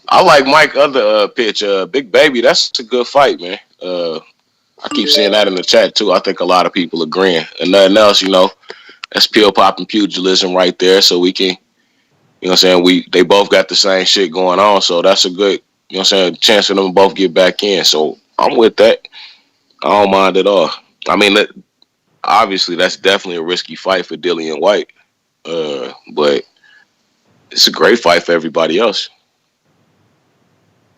I like Mike other pitch, Big Baby. That's a good fight, man. I keep seeing that in the chat too. I think a lot of people agreeing. And nothing else, that's pill popping pugilism right there. So we can, what I'm saying, they both got the same shit going on. So that's a good, what I'm saying, chance for them to both get back in. So I'm with that. I don't mind at all. I mean, obviously that's definitely a risky fight for Dillian Whyte. But it's a great fight for everybody else.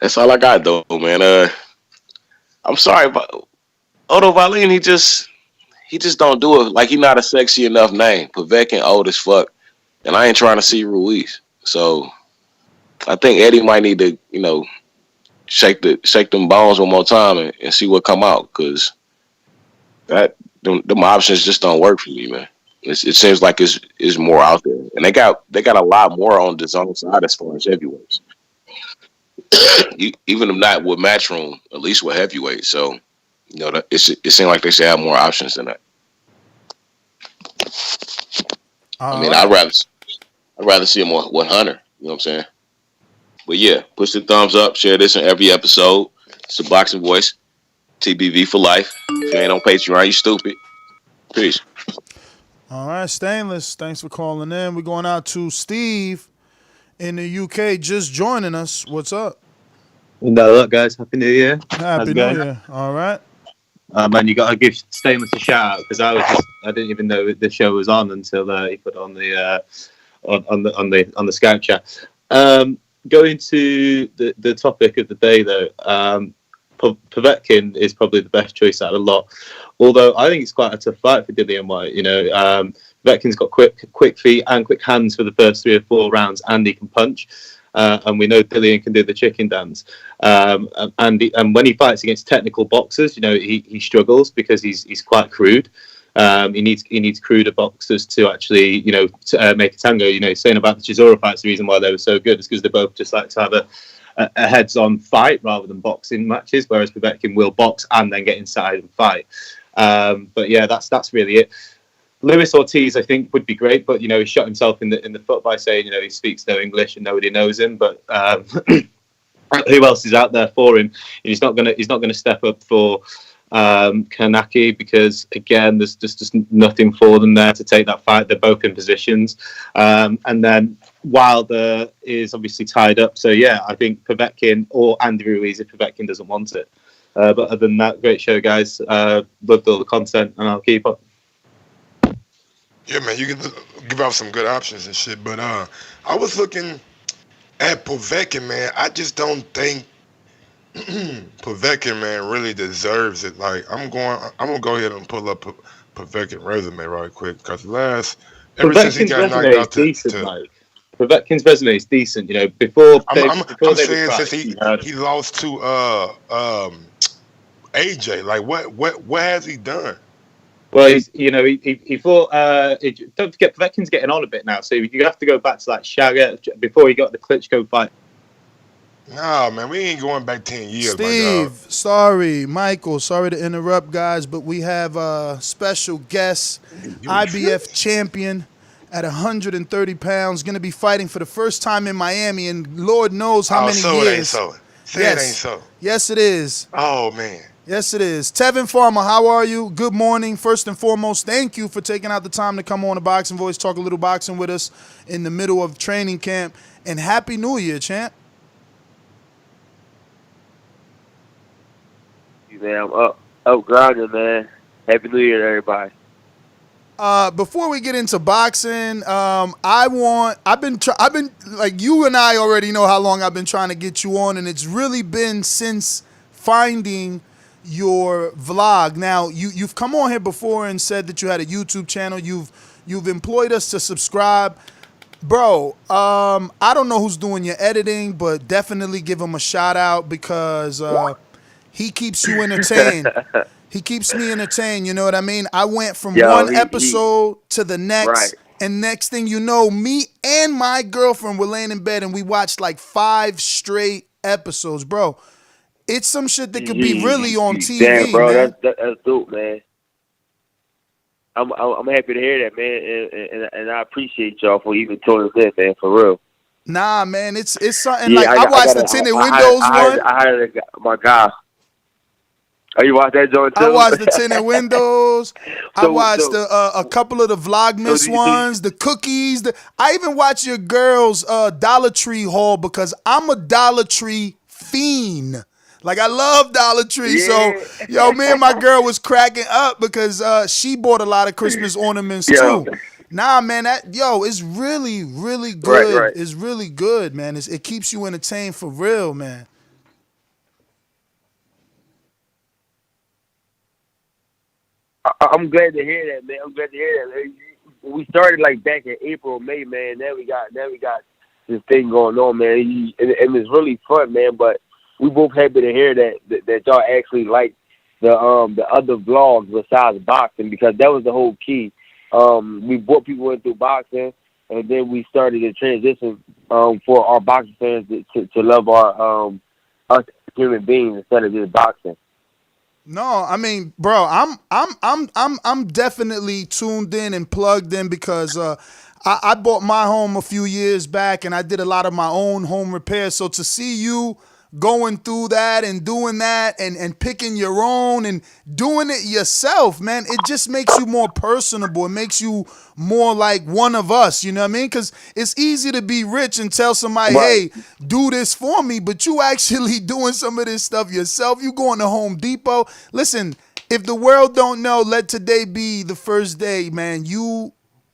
That's all I got though, man. I'm sorry, but Otto Wallin, he just don't do it. Like, he not a sexy enough name. Povetkin old as fuck, and I ain't trying to see Ruiz. So I think Eddie might need to, shake them bones one more time and see what come out, because them options just don't work for me, man. It seems like it's more out there, and they got a lot more on the zone side as far as heavyweights. Even if not with Matchroom, at least with heavyweight. So, it seems like they should have more options than that. I mean, I'd rather see him with Hunter. You know what I'm saying? But yeah, push the thumbs up, share this in every episode. It's the Boxing Voice, TBV for life. If you ain't on Patreon, you stupid. Peace. All right, Stainless, thanks for calling in. We're going out to Steve in the UK, just joining us. What's up? No, look, guys, Happy New Year. Happy New Year. All right. Man, you got to give Stainless a shout out, because I didn't even know the show was on until he put it on the on the Skype chat. Going to the topic of the day, though, Povetkin is probably the best choice out of a lot. Although I think it's quite a tough fight for Dillian Whyte. Povetkin's got quick feet and quick hands for the first 3 or 4 rounds, and he can punch. And we know Dillian can do the chicken dance. And when he fights against technical boxers, he struggles because he's quite crude. He needs cruder boxers to actually, make a tango. Saying about the Chisora fights, the reason why they were so good is because they both just like to have a heads-on fight rather than boxing matches, whereas Povetkin will box and then get inside and fight. But yeah, that's really it. Luis Ortiz, I think, would be great, but he shot himself in the foot by saying he speaks no English and nobody knows him. But who else is out there for him? He's not gonna step up for Kanaki, because again, there's just nothing for them there to take that fight. They're both in positions, and then Wilder is obviously tied up. So yeah, I think Povetkin or Andy Ruiz if Povetkin doesn't want it. But other than that, great show, guys. Loved all the content, and I'll keep up. Yeah, man, you can give out some good options and shit. But I was looking at Povetkin, man. I just don't think Povetkin, man, really deserves it. Like, I'm gonna go ahead and pull up Povetkin resume right quick, because ever since he got knocked out to Povetkin's resume is decent. Before I'm saying since he lost to AJ, like what has he done? Well, he fought. Don't forget, Povetkin's getting on a bit now, so you have to go back to like Shagger before he got the Klitschko fight. No, man, we ain't going back 10 years, Steve, sorry. Michael, sorry to interrupt, guys, but we have a special guest, IBF champion at 130 pounds, going to be fighting for the first time in Miami, and Lord knows how many years. It ain't so. It ain't so. Yes, it is. Oh, man. Yes, it is. Tevin Farmer, how are you? Good morning. First and foremost, thank you for taking out the time to come on the Boxing Voice, talk a little boxing with us in the middle of training camp. And Happy New Year, champ. Man, I'm up grinding, man. Happy New Year to everybody. Before we get into boxing, I've been like, you and I already know how long I've been trying to get you on, and it's really been since finding your vlog. Now, you've come on here before and said that you had a YouTube channel. You've employed us to subscribe. Bro, I don't know who's doing your editing, but definitely give him a shout out because he keeps you entertained. He keeps me entertained, you know what I mean? I went from Yo, one he episode to the right. next, and next thing you know, me and my girlfriend were laying in bed and we watched like 5 straight episodes, bro. It's some shit that could be really on Damn, TV, bro, man. that's dope, man. I'm happy to hear that, man, and I appreciate y'all for even tuning in, man, for real. Nah, man, it's something Yeah, like I watched the Tinted Windows one. I hired my guy. Oh, you watched that joint too? I watched the Tinted Windows. I watched a couple of the Vlogmas ones, the cookies. I even watched your girl's Dollar Tree haul because I'm a Dollar Tree fiend. Like, I love Dollar Tree. Yeah. So, yo, me and my girl was cracking up because she bought a lot of Christmas ornaments Yo. too. Nah, man, it's really, really good. Right. It's really good, man. It keeps you entertained for real, man. I'm glad to hear that, man. I'm glad to hear that. We started like back in April, May, man. Now we got this thing going on, man, and it's really fun, man. But we both happy to hear that y'all actually like the other vlogs besides boxing, because that was the whole key. We brought people into boxing, and then we started to transition for our boxing fans to love our us human beings instead of just boxing. No, I mean, bro, I'm definitely tuned in and plugged in because I bought my home a few years back and I did a lot of my own home repairs. So to see you going through that and doing that and picking your own and doing it yourself, man, it just makes you more personable. It makes you more like one of us, you know what I mean? Because it's easy to be rich and tell somebody, hey, do this for me, but you actually doing some of this stuff yourself. You going to Home Depot. Listen, if the world don't know, let today be the first day, man.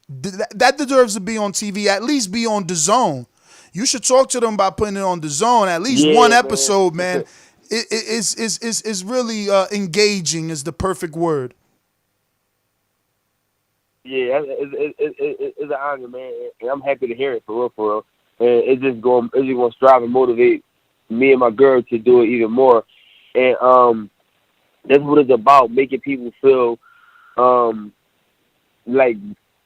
That deserves to be on TV, at least be on Dazn. You should talk to them about putting it on Dazn. At least one episode, man. It's really engaging is the perfect word. Yeah, it's an honor, man, and I'm happy to hear it for real. And it's just going to strive and motivate me and my girl to do it even more. And that's what it's about, making people feel like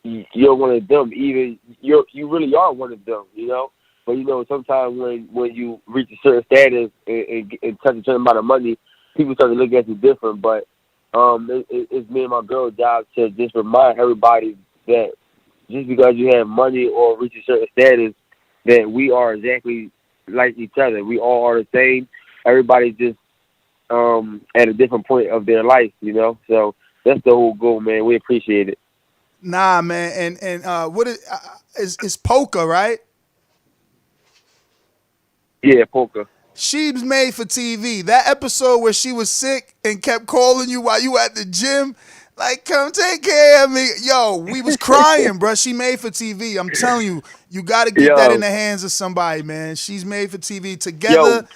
you're one of them. Even you really are one of them, you know. But you know, sometimes when you reach a certain status and touch a certain amount of money, people start to look at you different. But it's me and my girl's job to just remind everybody that just because you have money or reach a certain status, that we are exactly like each other. We all are the same. Everybody's just at a different point of their life, you know. So that's the whole goal, man. We appreciate it. Nah, man, and what is Polka, right? Yeah, Polka. She's made for TV. That episode where she was sick and kept calling you while you at the gym, like, come take care of me. Yo, we was crying, bro. She made for TV. I'm telling you, you got to get that in the hands of somebody, man. She's made for TV together.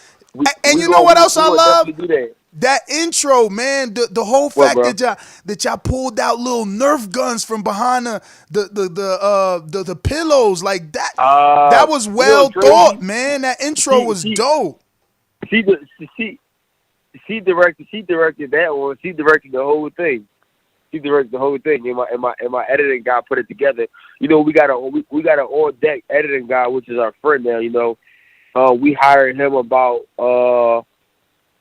And you know what else I love? That intro, man. The whole fact that y'all pulled out little Nerf guns from behind the pillows, like that. That was well thought, man. That intro was dope. She directed that one. She directed the whole thing. And my editing guy put it together. You know, we got an on deck editing guy, which is our friend now. You know, we hired him about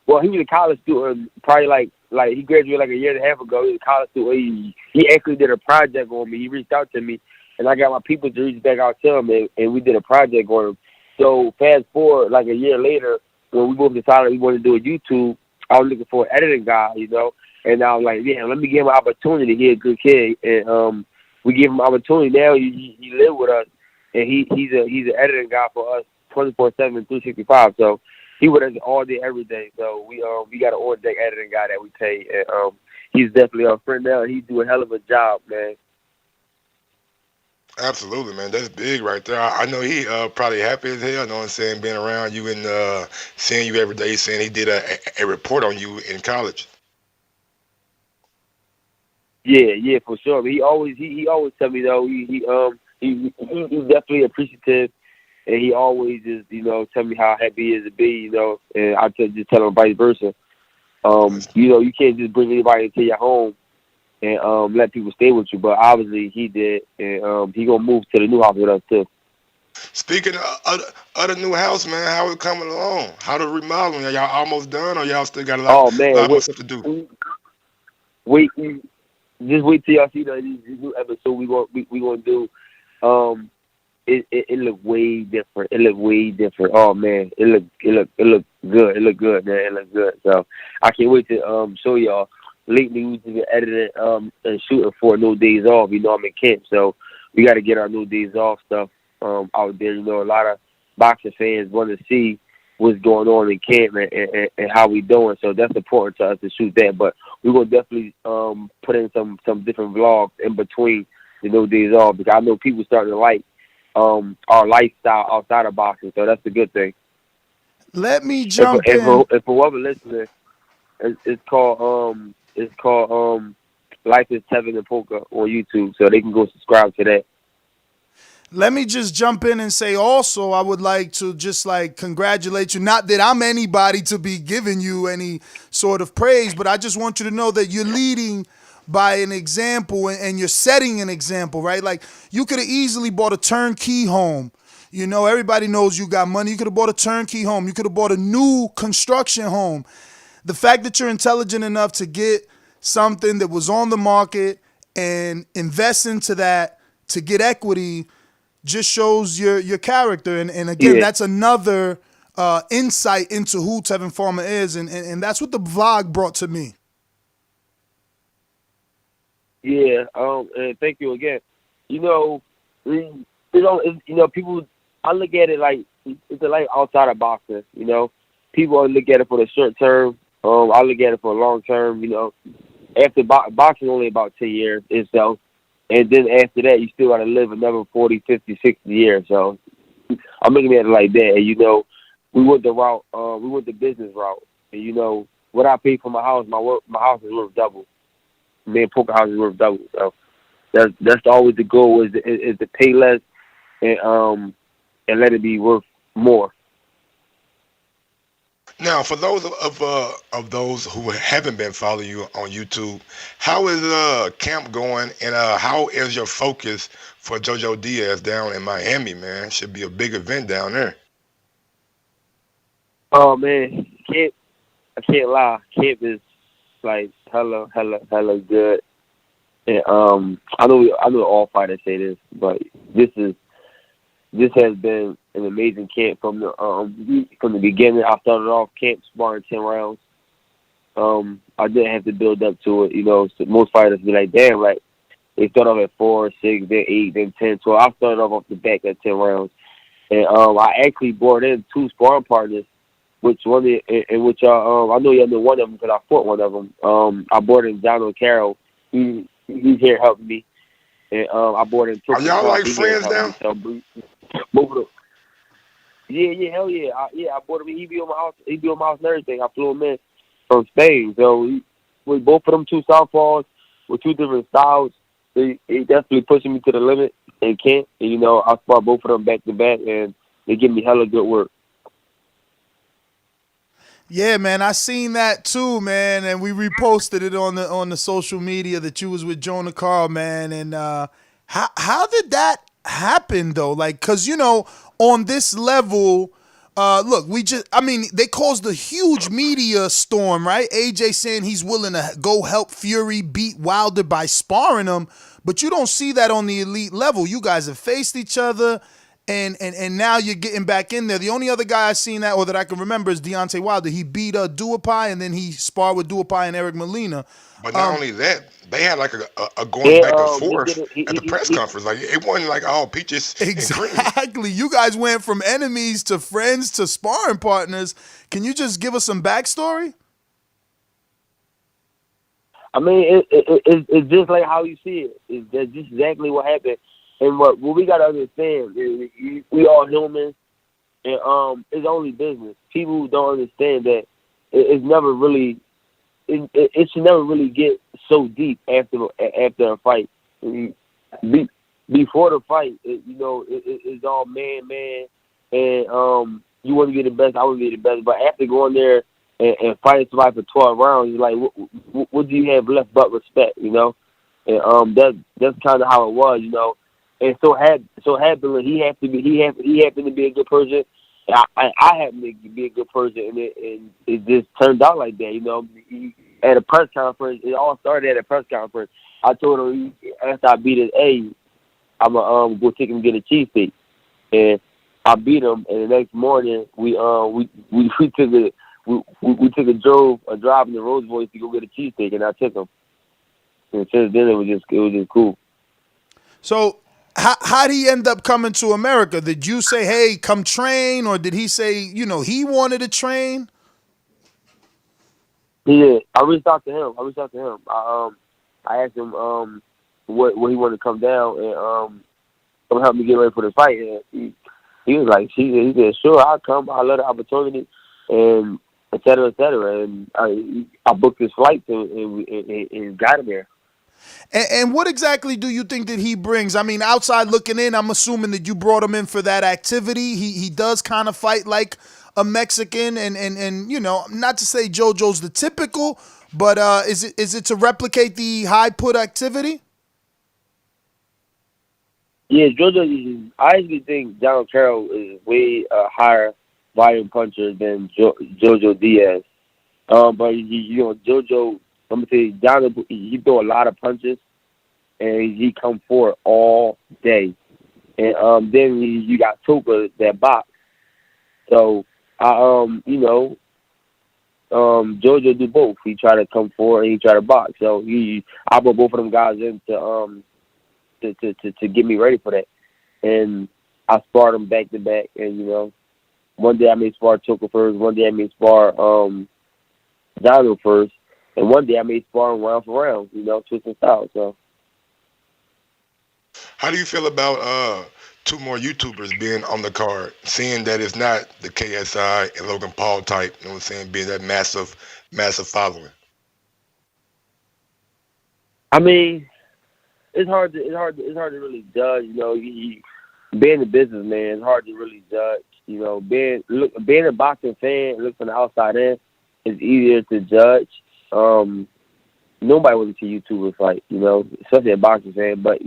well, he was a college student, probably like he graduated like a year and a half ago. He was a college student. He actually did a project on me. He reached out to me, and I got my people to reach back out to him, and we did a project on him. So fast forward, like a year later, when we both decided we wanted to do a YouTube, I was looking for an editing guy, you know, and I was like, yeah, let me give him an opportunity. He's a good kid, and we give him an opportunity. Now he live with us, and he's an editing guy for us 24/7, 365. So he with us all day, every day. So we got an on deck editing guy that we pay, and he's definitely our friend now. He do a hell of a job, man. Absolutely, man. That's big right there. I know he probably happy as hell, know what I'm saying, being around you and seeing you every day, saying he did a report on you in college. Yeah, for sure. But he always tell me though, he he's definitely appreciative, and he always is, tell me how happy he is to be, and I just tell him vice versa. You can't just bring anybody into your home and let people stay with you, but obviously he did, and he gonna move to the new house with us too. Speaking of the new house, man, how it coming along? How the remodeling? Are y'all almost done, or y'all still got a lot more stuff to do? Just wait till y'all see the new episode we gonna do. It look way different. It look way different. Oh man, it look good. It look good, man. It look good. So I can't wait to show y'all. Lately we've been editing and shooting for No Days Off. I'm in camp, so we got to get our No Days Off stuff out there. A lot of boxing fans want to see what's going on in camp and how we doing. So that's important to us to shoot that. But we're gonna definitely put in some different vlogs in between the No Days Off, because I know people starting to like our lifestyle outside of boxing. So that's a good thing. Let me jump in. And for whoever listening, it's called Life is Tevin and Polka on YouTube, so they can go subscribe to that. Let me just jump in and say also, I would like to just congratulate you. Not that I'm anybody to be giving you any sort of praise, but I just want you to know that you're leading by an example and you're setting an example, right? Like, you could have easily bought a turnkey home. Everybody knows you got money. You could have bought a turnkey home. You could have bought a new construction home. The fact that you're intelligent enough to get something that was on the market and invest into that to get equity just shows your character. And again, that's another insight into who Tevin Farmer is. And that's what the vlog brought to me. Yeah, and thank you again. People, I look at it like it's a life outside of boxing. People look at it for the short term. I look at it for a long term. After boxing only about 10 years itself, and then after that you still got to live another 40, 50, 60 years. So I'm looking at it like that. And we went the route. We went the business route. And what I paid for my house, my house is worth double. Me and Poker House is worth double. So that's always the goal, is to pay less and let it be worth more. Now, for those of those who haven't been following you on YouTube, how is camp going, and how is your focus for JoJo Diaz down in Miami, man? Should be a big event down there. Oh man, camp! I can't lie. Camp is like hella good. And I know all fighters say this, but this has been an amazing camp from the beginning. I started off camp sparring 10 rounds. I didn't have to build up to it. So most fighters be like, damn, like they start off at 4, 6, then 8, then 10, 12. I started off the back at 10 rounds, and I actually brought in 2 sparring partners, which I know y'all know one of them because I fought one of them. I brought in Donald Carroll. He's here helping me, and I brought in. Are y'all like friends now? Both of them. Yeah, hell yeah. I brought him in. He be on my house. He be on my house and everything. I flew him in from Spain. So with both of them 2 southpaws with 2 different styles, he definitely pushing me to the limit and can't. And, I spar both of them back to back, and they give me hella good work. Yeah, man, I seen that too, man, and we reposted it on the social media that you was with Jonah Carl, man. And how did that happen though? Like, cause on this level, look, they caused a huge media storm, right? AJ saying he's willing to go help Fury beat Wilder by sparring him, but you don't see that on the elite level. You guys have faced each other. And now you're getting back in there. The only other guy I've seen that, or that I can remember, is Deontay Wilder. He beat Duhaupai, and then he sparred with Duhaupai and Eric Molina. But not only that, they had like a going back and forth at the press conference. Like, it wasn't like all peaches and cream. Exactly. You guys went from enemies to friends to sparring partners. Can you just give us some backstory? I mean, it's just like how you see it. It's just exactly what happened. And what we gotta understand is we all humans, and it's only business. People don't understand that it's never really, it should never really get so deep after a fight. before the fight, it's all man, and you want to be the best, I want to be the best. But after going there and fighting somebody for 12 rounds, you're like, what do you have left but respect, And that's kind of how it was, And so happily he happened to be a good person. I happened to be a good person, and it just turned out like that, At a press conference, it all started at a press conference. I told him after I beat his A, I'm gonna go take him and get a cheesesteak, and I beat him. And the next morning, we took a drive in the Rolls Royce to go get a cheesesteak, and I took him. And since then, it was just cool. So, how did he end up coming to America? Did you say, "Hey, come train," or did he say, he wanted to train? He did. I reached out to him. I asked him what he wanted to come down and come help me get ready for the fight. And he was like, he said, sure, I'll come. I love the opportunity, and et cetera, et cetera. And I booked his flight and got him there. And what exactly do you think that he brings? I mean, outside looking in, I'm assuming that you brought him in for that activity. He does kind of fight like a Mexican, and not to say JoJo's the typical, but is it to replicate the high put activity? Yeah, JoJo. I actually think John Carroll is way higher volume puncher than JoJo Diaz. But JoJo, I'm gonna say John. He throw a lot of punches, and he come forward all day. And then you got Tuka that box. So JoJo do both. He try to come forward and he try to box. So I brought both of them guys in to get me ready for that. And I sparred them back to back. And one day I may spar Tuka first. One day I may spar Daniel first. And one day I may spar him round for round. Twisting style. So. How do you feel about two more YouTubers being on the card, seeing that it's not the KSI and Logan Paul type, being that massive following? I mean, it's hard to really judge. Being a businessman, it's hard to really judge. Being a boxing fan, look from the outside in, is easier to judge. Nobody wants to see YouTubers fight, especially a boxing fan. But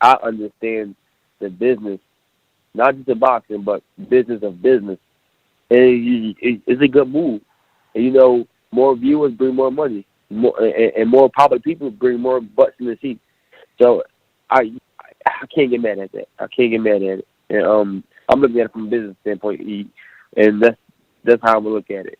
I understand the business, not just the boxing, but business of business. And it's a good move. And, more viewers bring more money, and more popular people bring more butts in the seat. So I can't get mad at that. I can't get mad at it. And I'm looking at it from a business standpoint, and that's how I'm gonna look at it.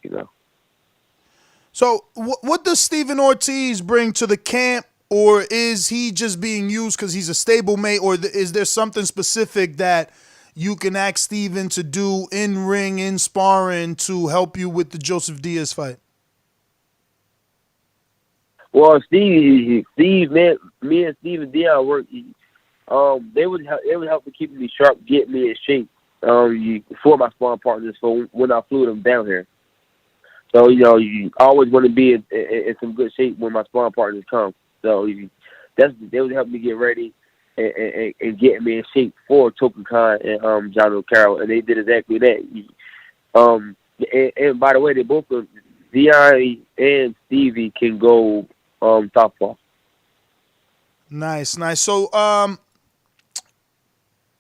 So what does Steven Ortiz bring to the camp? Or is he just being used because he's a stablemate? Or is there something specific that you can ask Steven to do in ring, in sparring, to help you with the Joseph Diaz fight? Well, Steve, man, me and Steve and Dion work. They would help to keep me sharp, get me in shape. For my sparring partners, for when I flew them down here. So you always want to be in some good shape when my sparring partners come. So they would help me get ready and get me in shape for Token Khan and John O'Carroll, and they did exactly that. And by the way, they both Dion and Stevie can go southpaw. Nice. So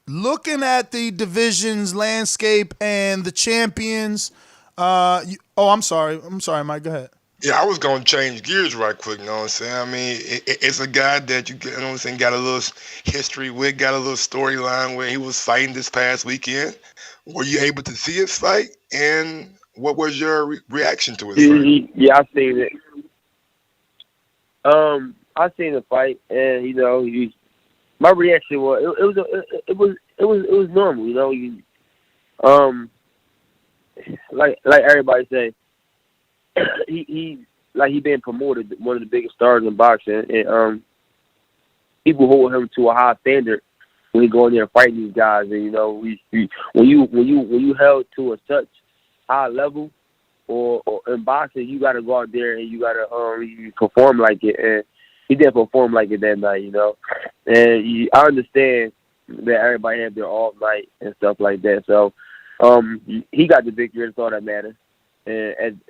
looking at the divisions landscape and the champions, I'm sorry, Mike. Go ahead. Yeah, I was going to change gears right quick, you know what I'm saying? I mean, it's a guy that got a little history with, got a little storyline where he was fighting this past weekend. Were you able to see his fight? And what was your reaction to his fight? Yeah, I seen it. I seen the fight, and my reaction was it was normal, like everybody say. He been promoted one of the biggest stars in boxing, and people hold him to a high standard when he go in there and fight these guys. And when you held to a such high level, or in boxing, you got to go out there and you got to you perform like it. And he didn't perform like it that night, And I understand that everybody have their off night and stuff like that. So he got the victory. That's all that matters. And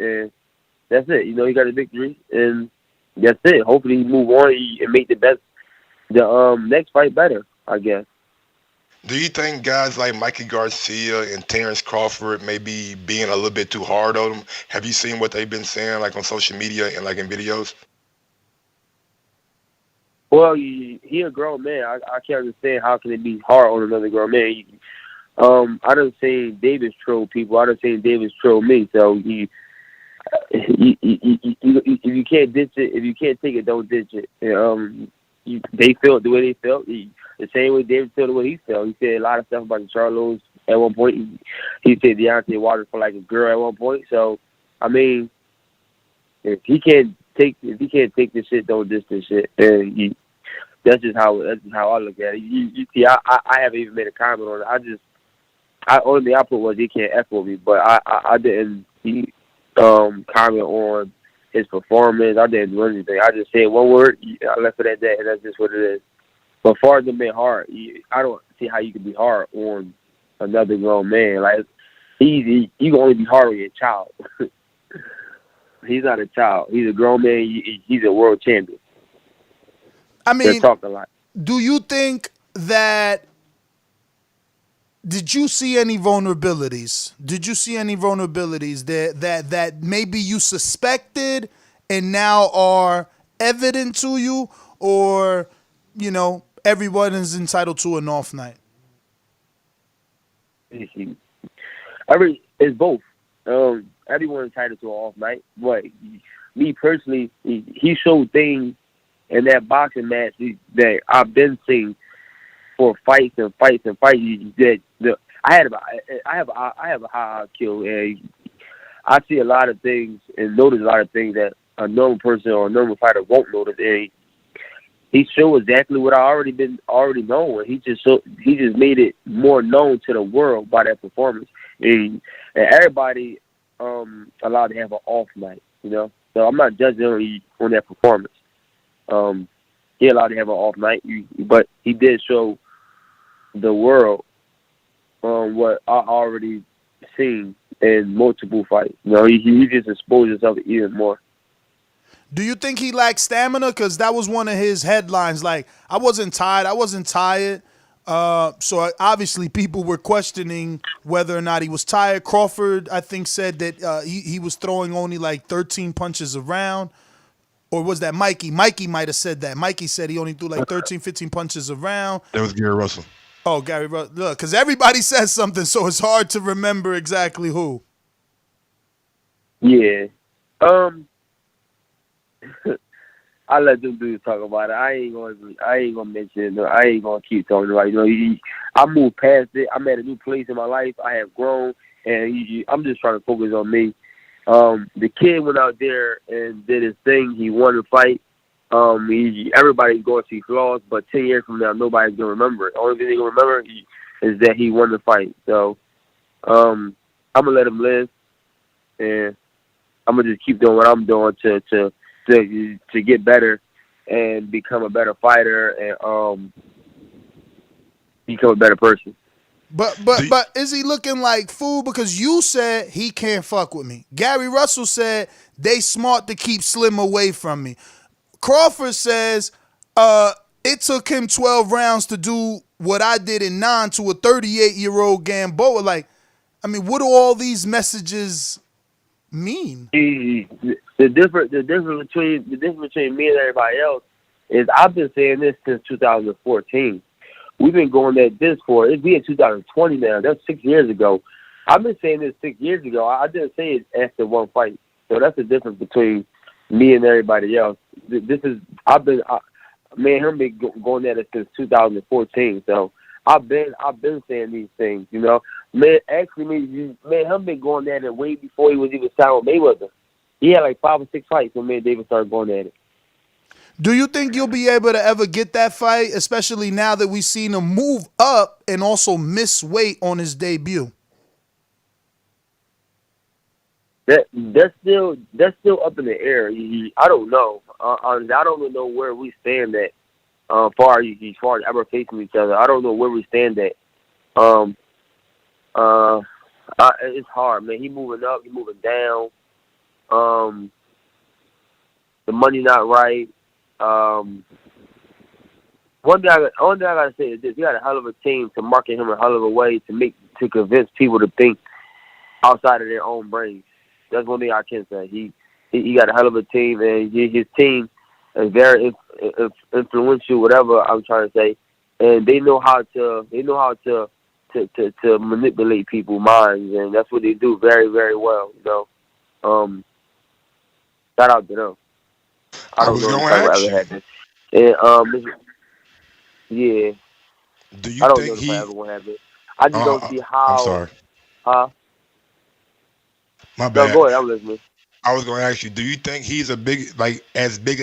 that's it. You know, he got a victory, and that's it. Hopefully, he move on and make the next fight better, I guess. Do you think guys like Mikey Garcia and Terrence Crawford may be being a little bit too hard on him? Have you seen what they've been saying, like on social media and like in videos? Well, he a grown man. I can't understand how can it be hard on another grown man. I done seen Davis troll people. I done seen Davis troll me. So if you can't ditch it, if you can't take it, don't ditch it. They felt the way they felt. The same way David felt the way he felt. He said a lot of stuff about the Charlos at one point. He said Deontay Wilder for like a girl at one point. So, I mean, if he can't take this shit, don't ditch this shit. And that's just how I look at it. You see, I haven't even made a comment on it. Only thing I put was he can't F with me, but I didn't comment on his performance. I didn't do anything. I just said one word. I left it at that, and that's just what it is. But as far as him being hard, I don't see how you can be hard on another grown man. Like you can only be hard on your child. He's not a child. He's a grown man. He's a world champion. I mean, they talk a lot. Do you think that? Did you see any vulnerabilities? Did you see any vulnerabilities that maybe you suspected and now are evident to you, or everyone is entitled to an off night? It's both. Everyone's entitled to an off night, but me personally, he showed things in that boxing match that I've been seeing for fights and fights and fights. I have a high IQ, and I see a lot of things and notice a lot of things that a normal person or a normal fighter won't notice. And he showed exactly what I already known. He just made it more known to the world by that performance. And everybody allowed to have an off night, So I'm not judging him on that performance. He allowed to have an off night, but he did show the world what I already seen in multiple fights. He just exposed himself even more. Do you think he lacked stamina? Because that was one of his headlines. Like, I wasn't tired. So obviously people were questioning whether or not he was tired. Crawford, I think, said that he was throwing only like 13 punches a round. Or was that Mikey? Mikey might have said that. Mikey said he only threw like 13, 15 punches a round. That was Gary Russell. Oh, Gary Russell. Look, because everybody says something, so it's hard to remember exactly who. Yeah. I let them dudes talk about it. I ain't gonna mention it. I ain't gonna keep talking about it. I moved past it. I'm at a new place in my life. I have grown, and I'm just trying to focus on me. The kid went out there and did his thing. He won the fight. Everybody's going to see flaws, but 10 years from now, nobody's going to remember it. The only thing they're going to remember is that he won the fight. So I'm going to let him live, and I'm going to just keep doing what I'm doing to get better and become a better fighter and become a better person. But is he looking like fool? Because you said he can't fuck with me. Gary Russell said they smart to keep Slim away from me. Crawford says it took him 12 rounds to do what I did in 9 to a 38-year-old Gamboa. Like, I mean, what do all these messages mean? The difference between me and everybody else is I've been saying this since 2014. We've been going at this we in 2020 now. That's 6 years ago. I've been saying this 6 years ago. I didn't say it after one fight. So that's the difference between me and everybody else. Me and him been going at it since 2014. So I've been saying these things, Man, actually, me and him been going at it way before he was even signed with Mayweather. He had like 5 or 6 fights when me and David started going at it. Do you think you'll be able to ever get that fight, especially now that we've seen him move up and also miss weight on his debut? That's still up in the air. I don't know. I don't know where we stand at far as ever facing each other. I don't know where we stand at. It's hard, man. He moving up, he moving down. The money not right. Only thing I gotta say is this: he got a hell of a team to market him a hell of a way to convince people to think outside of their own brains. That's one thing I can say. He got a hell of a team, and his team is very influential. Whatever I'm trying to say, and they know how to manipulate people's minds, and that's what they do very, very well. You know, shout out to them. I don't know if I ever had this. And yeah. Do you I don't think know if he? I ever gonna have it. I just don't see how. I'm sorry. Huh? My No, bad. go ahead. I'm listening. I was going to ask you, do you think he's as big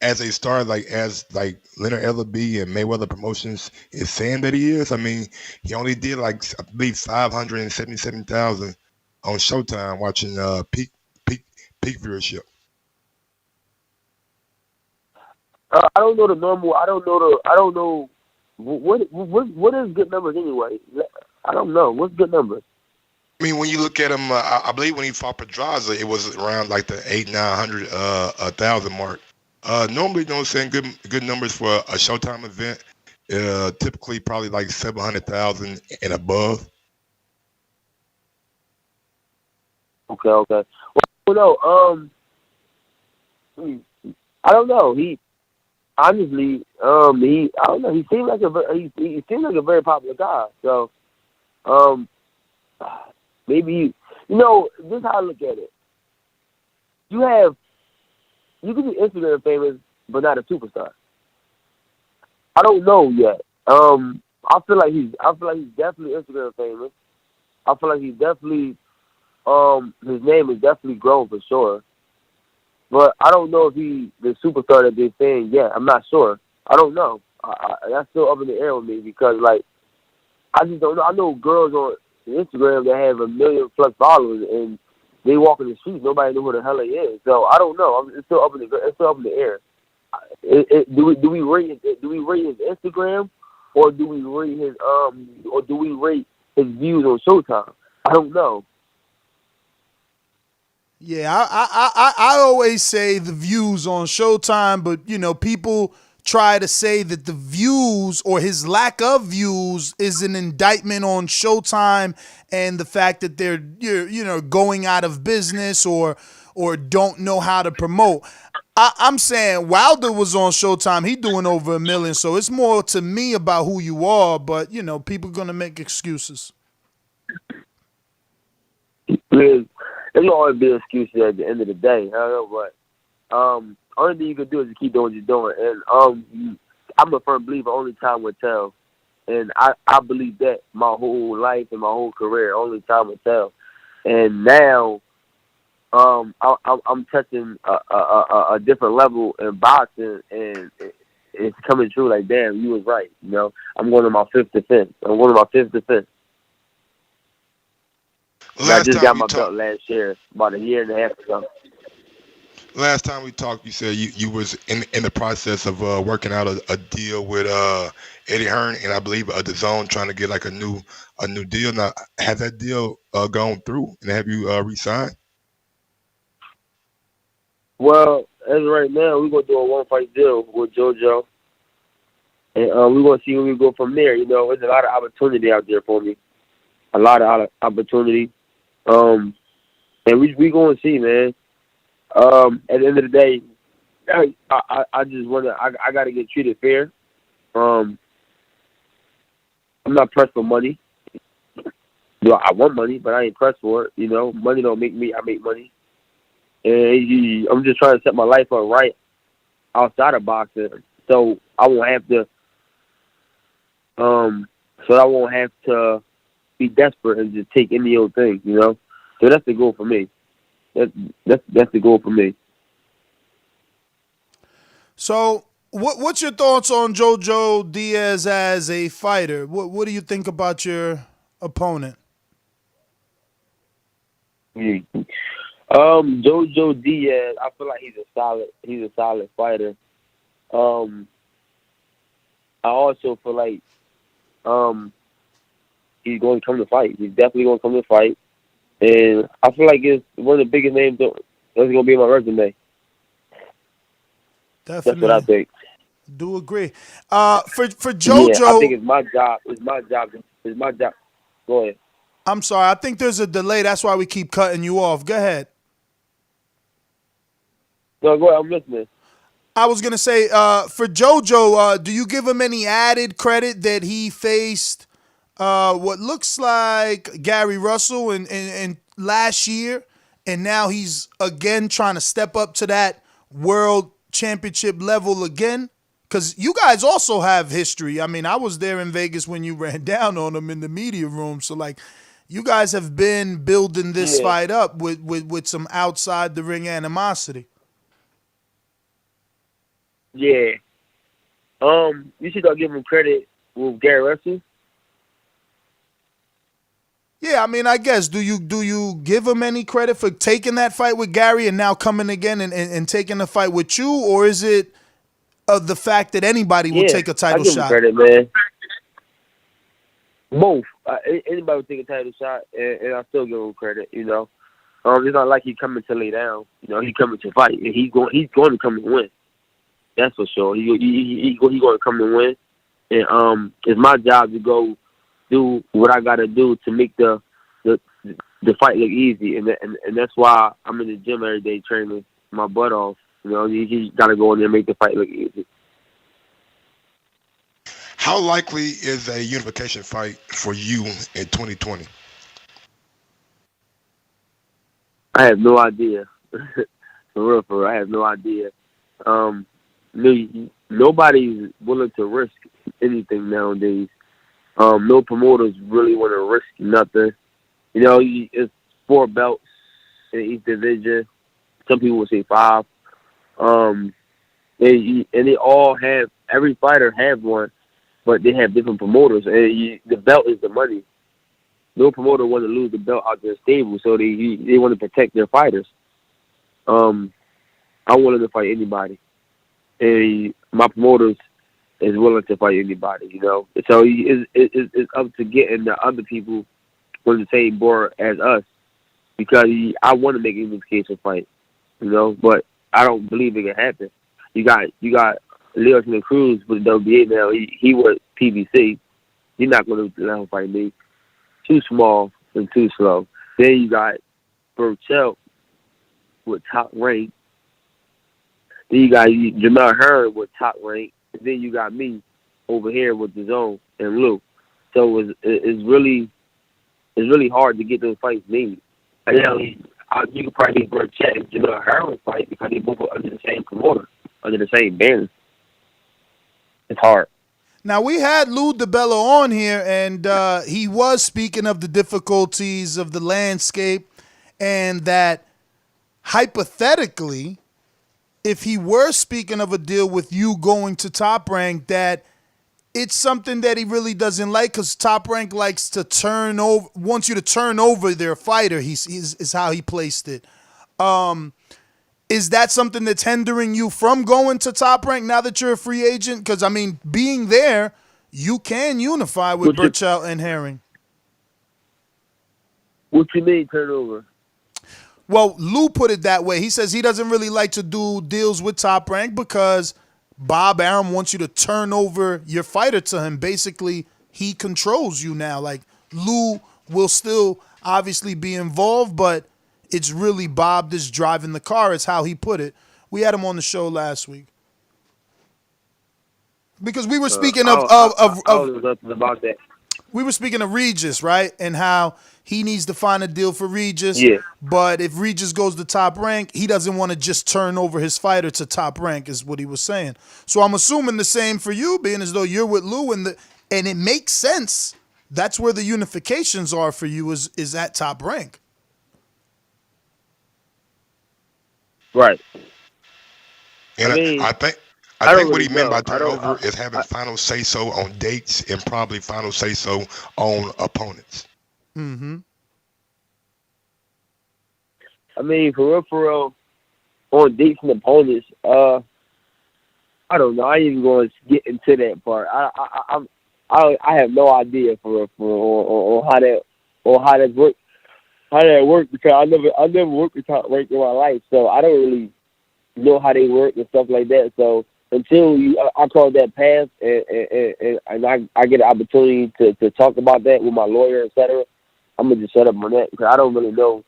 as a star as Leonard Ellerbe and Mayweather Promotions is saying that he is? I mean, he only did I believe 577,000 on Showtime watching peak viewership. I don't know the normal. I don't know what is good numbers anyway. I don't know what's good numbers. I mean, when you look at him, I believe when he fought Pedraza, it was around like the 900,000 mark. Normally, you know what I'm saying, good numbers for a Showtime event. Typically, probably like 700,000 and above. Okay. Well, no. I don't know. He honestly, I don't know. He seemed like a very popular guy. So, maybe this is how I look at it. You can be Instagram famous, but not a superstar. I don't know yet. I feel like he's definitely Instagram famous. I feel like he's definitely his name is definitely grown for sure. But I don't know if he's the superstar that they're saying yet. I'm not sure. I don't know. That's still up in the air with me because I just don't know. I know girls on Instagram that have 1 million plus followers and they walk in the street, nobody knows who the hell they is. So I don't know. It's still up in the air. Do we rate his Instagram, or do we rate his views on Showtime? I don't know. Yeah, I always say the views on Showtime, but people try to say that the views or his lack of views is an indictment on Showtime and the fact that they're going out of business or don't know how to promote. I'm saying Wilder was on Showtime. He doing over 1 million, so it's more to me about who you are. But people gonna make excuses. There's always be excuses at the end of the day. I don't know, but only thing you can do is keep doing what you're doing. And I'm a firm believer only time will tell. And I believe that my whole life and my whole career, only time will tell. And now I'm touching a different level in boxing, and it's coming true. Like, damn, you was right. I'm going to my fifth defense. I just got my belt last year, about a year and a half ago. Last time we talked, you said you was in the process of working out a deal with Eddie Hearn, and I believe Dazn trying to get like a new deal. Now, has that deal gone through, and have you re-signed? Well, as of right now, we're gonna do a one-fight deal with JoJo, and we're gonna see where we go from there. There's a lot of opportunity out there for me, a lot of opportunity, and we gonna see, man. At the end of the day, I just wanna I gotta get treated fair. I'm not pressed for money. I want money, but I ain't pressed for it. Money don't make me. I make money. And I'm just trying to set my life up right outside of boxing, so I won't have to be desperate and just take any old thing, So that's the goal for me. That's the goal for me. So, what's your thoughts on Jojo Diaz as a fighter? What do you think about your opponent? Jojo Diaz, I feel like he's a solid fighter. also feel like he's going to come to fight. He's definitely going to come to fight. And I feel like it's one of the biggest names that's going to be in my resume. Definitely. That's what I think. Do agree. For JoJo, Yeah, I think it's my job. It's my job. It's my job. Go ahead. I'm sorry. I think there's a delay. That's why we keep cutting you off. Go ahead. No, go ahead. I'm listening. I was gonna say, for JoJo, do you give him any added credit that he faced what looks like Gary Russell in last year, and now he's again trying to step up to that world championship level again? Because you guys also have history. I mean, I was there in Vegas when you ran down on him in the media room. So, like, you guys have been building this fight up with some outside the ring animosity. Yeah. You should give him credit with Gary Russell. Yeah, I mean, I guess do you give him any credit for taking that fight with Gary and now coming again and taking the fight with you, or is it the fact that anybody will take a title I give shot? him credit, man. Both. Anybody will take a title shot, and I still give him credit. You know, it's not like he's coming to lay down. You know, he's coming to fight, and he's going to come and win. That's for sure. He's going to come and win, and it's my job to go do what I got to do to make the fight look easy, and that's why I'm in the gym every day training my butt off. You know, you got to go in there and make the fight look easy. How likely is a unification fight for you in 2020? I have no idea. For real, I have no idea. Nobody's willing to risk anything nowadays. No promoters really want to risk nothing. You know, it's 4 belts in each division. Some people would say 5. And they all have, every fighter have one, but they have different promoters. And the belt is the money. No promoter want to lose the belt out their stable, so they want to protect their fighters. I'm willing to fight anybody. And my promoters is willing to fight anybody, you know. So it's up to getting the other people on the same board as us, because I want to make a unification fight, you know, but I don't believe it can happen. You got Leo Cruz with the WBA now. He was PBC. You're not going to let him fight me. Too small and too slow. Then you got Burchell with top rank. Then you got Jamel Hearn with top rank. And then you got me over here with the zone and Lou. So it's really hard to get those fights made. You know, you could probably get Burchell and Jamel Hearn fight because they both are under the same promoter, under the same banner. It's hard. Now, we had Lou DiBello on here, and he was speaking of the difficulties of the landscape, and that hypothetically, if he were speaking of a deal with you going to Top Rank, that it's something that he really doesn't like, because Top Rank likes to wants you to turn over their fighter, is how he placed it. Is that something that's hindering you from going to Top Rank now that you're a free agent? Because, I mean, being there, you can unify with Burchell and Herring. What you mean, turnover? Well, Lou put it that way. He says he doesn't really like to do deals with Top Rank because Bob Arum wants you to turn over your fighter to him. Basically, he controls you now. Like, Lou will still obviously be involved, but it's really Bob that's driving the car, is how he put it. We had him on the show last week. Because we were speaking about that. We were speaking of Regis, right? And how he needs to find a deal for Regis. Yeah. But if Regis goes to Top Rank, he doesn't want to just turn over his fighter to Top Rank, is what he was saying. So I'm assuming the same for you, being as though you're with Lou, and it makes sense. That's where the unifications are for you, is at Top Rank. Right. And I think what he meant by turnover is having final say-so on dates and probably final say-so on opponents. Mm-hmm. I mean, for real, on dates and opponents, I don't know. I ain't even going to get into that part. I have no idea on how that works. How that works, because I never worked with Top Rank in my life, so I don't really know how they work and stuff like that. So until I call that pass and I get an opportunity to talk about that with my lawyer, etc., I'm gonna just shut up on that because I don't really know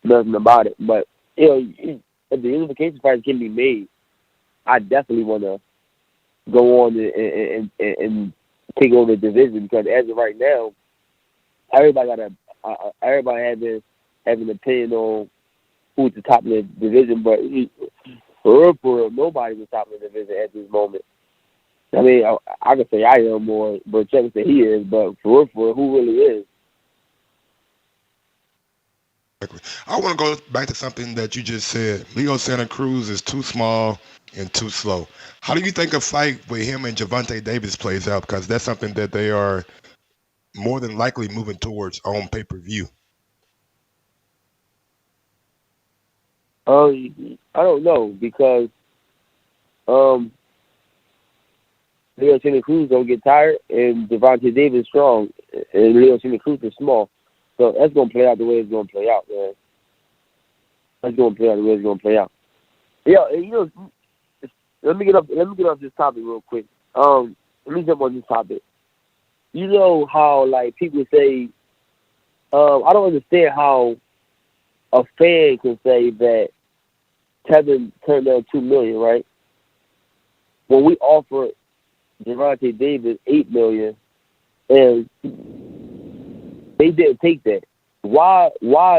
nothing about it. But if the unification fight can be made, I definitely want to go on and take over the division, because as of right now, everybody have an opinion on who's the top of the division, but for real, nobody's the top of the division at this moment. I mean, I can say I am more, but Chuck can say he is, but for real, who really is? I want to go back to something that you just said. Leo Santa Cruz is too small and too slow. How do you think a fight with him and Gervonta Davis plays out? Because that's something that they are more than likely moving towards on pay-per-view. I don't know, because Leo Santa Cruz don't get tired, and Gervonta Davis is strong, and Leo Santa Cruz is small. So that's going to play out the way it's going to play out, man. That's going to play out the way it's going to play out. Yeah, and let me get off this topic real quick. Let me jump on this topic. You know how, like, people say, I don't understand how a fan can say that Tevin turned down $2 million, right? When we offered Gervonta Davis $8 million, and they didn't take that. Why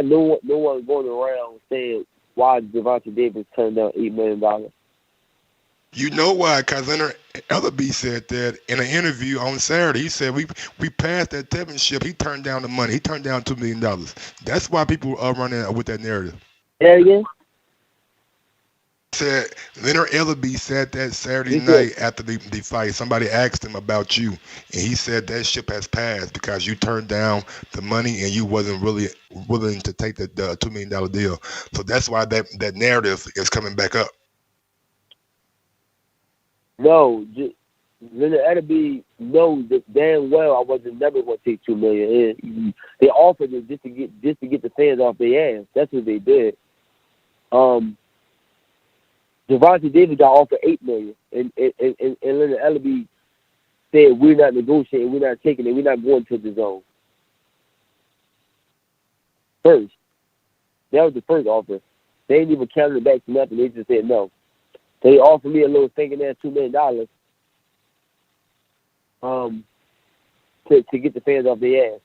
no one going around saying why Gervonta Davis turned down $8 million? You know why? Because Leonard Ellerbe said that in an interview on Saturday. He said we passed that Tevin ship. He turned down the money. He turned down $2 million. That's why people are running with that narrative. Yeah, again? Said Leonard Ellerbe said that Saturday night after the fight. Somebody asked him about you, and he said that ship has passed because you turned down the money and you wasn't really willing to take the $2 million deal. So that's why that narrative is coming back up. No, Leonard Ellerbe knows that damn well I wasn't never going to take $2 million. They offered it just to get the fans off their ass. That's what they did. Gervonta Davis got offered $8 million, and Leonard Ellerbe said we're not negotiating, we're not taking it, we're not going to the zone. First, that was the first offer. They didn't even counter it back to nothing. They just said no. They offered me a little thinking ass $2 million to get the fans off their ass.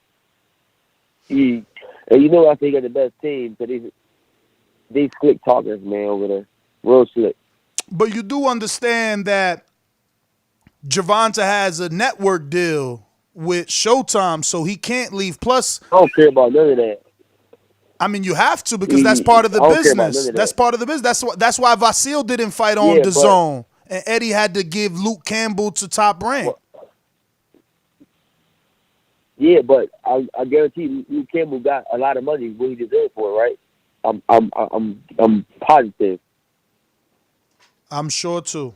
And you know I think they got the best team, so they slick talkers, man, over there. Real slick. But you do understand that Gervonta has a network deal with Showtime, so he can't leave. Plus, I don't care about none of that. I mean, you have to, because that's part of the business. That's that. part of the business. That's why Vasil didn't fight on DAZN, and Eddie had to give Luke Campbell to Top Rank. Yeah, but I guarantee Luke Campbell got a lot of money what he deserved for it, right? I'm positive. I'm sure too.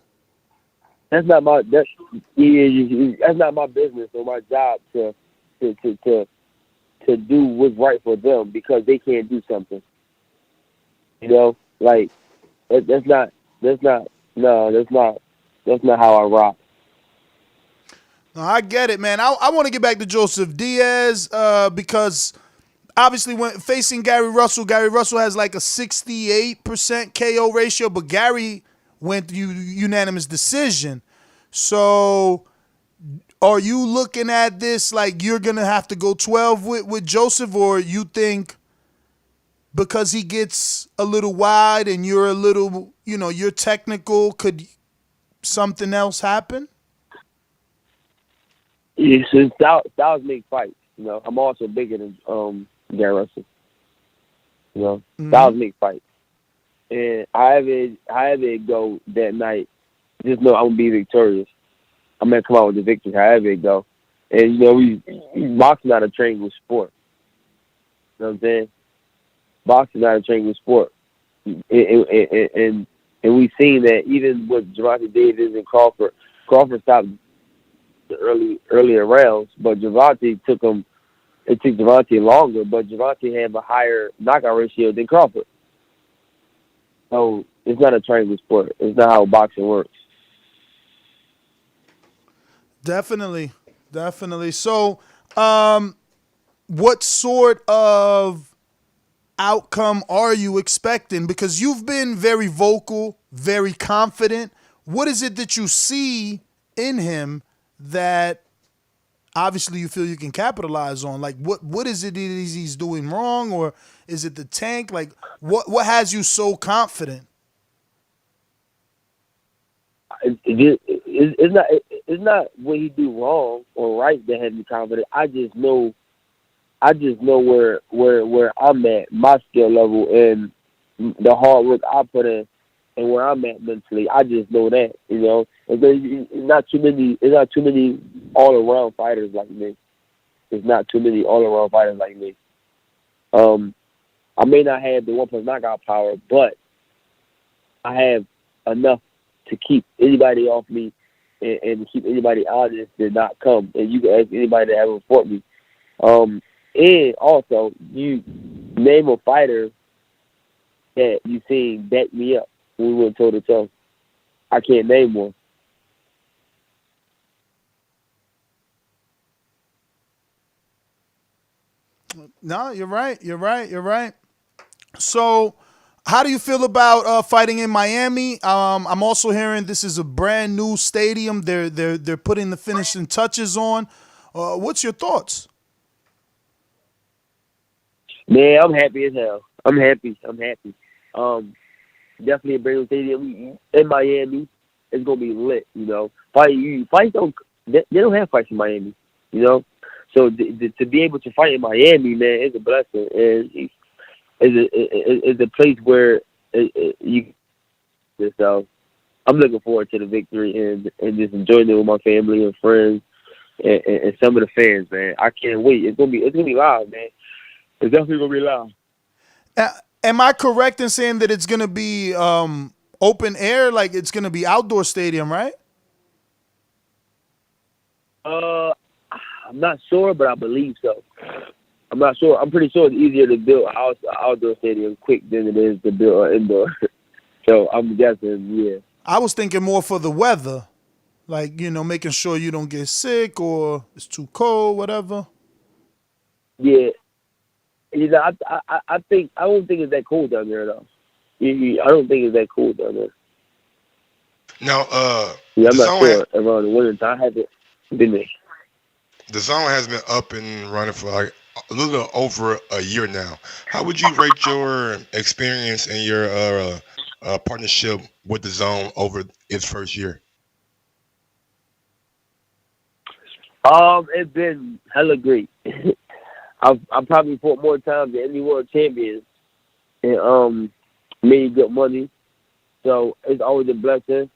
That's not my that's not my business or my job to do what's right for them because they can't do something. You know, like that's not how I rock. No, I get it, man. I want to get back to Joseph Diaz because obviously when facing Gary Russell has like a 68% KO ratio, but Gary went unanimous decision. So are you looking at this like you're going to have to go 12 with Joseph, or you think because he gets a little wide and you're a little, you're technical, could something else happen? Yeah, so styles make fights. I'm also bigger than Gary Russell. Styles make fights. And I have it go that night. Just know I'm gonna be victorious. I'm gonna come out with the victory. However it go. And we boxing not a trainable sport. You know what I'm saying? Boxing not a trainable sport. And And we've seen that even with Gervonta Davis and Crawford stopped the earlier rounds, but Gervonta took him. It took Gervonta longer, but Gervonta had a higher knockout ratio than Crawford. So it's not a triangle sport. It's not how boxing works. Definitely. So, what sort of outcome are you expecting? Because you've been very vocal, very confident. What is it that you see in him that obviously you feel you can capitalize on? Like, what is it that he's doing wrong, or is it the tank? Like, what has you so confident? It's not what he do wrong or right that has me confident. I just know where I'm at, my skill level, and the hard work I put in, and where I'm at mentally. I just know that, you know. It's not too many all around fighters like me. There's not too many all around fighters like me. I may not have the 1+ knockout power, but I have enough to keep anybody off me and keep anybody honest and not come. And you can ask anybody that ever fought me. And also, you name a fighter that you seen back me up when we went toe to toe. I can't name one. No, you're right. So, how do you feel about fighting in Miami? I'm also hearing this is a brand new stadium. They're putting the finishing touches on. What's your thoughts? Man, I'm happy as hell. I'm happy. Definitely a brand new stadium in Miami. It's gonna be lit. You know, fights don't have fights in Miami. You know, so to be able to fight in Miami, man, is a blessing. And it's a place where you. So I'm looking forward to the victory and just enjoying it with my family and friends and some of the fans, man. I can't wait. It's gonna be loud, man. It's definitely gonna be loud. Am I correct in saying that it's gonna be open air, like it's gonna be outdoor stadium, right? I'm not sure, but I believe so. I'm not sure. I'm pretty sure it's easier to build an outdoor stadium quick than it is to build an indoor. So I'm guessing, yeah. I was thinking more for the weather, like, you know, making sure you don't get sick or it's too cold, whatever. Yeah, you know, I don't think it's that cold down there though. I don't think it's that cold down there. Now, yeah, I'm not sure around the winter time. I haven't been there. The zone has been up and running for like a little over a year now. How would you rate your experience and your partnership with the zone over its first year? It's been hella great. I've probably fought more times than any world champions, and made good money. So it's always a blessing.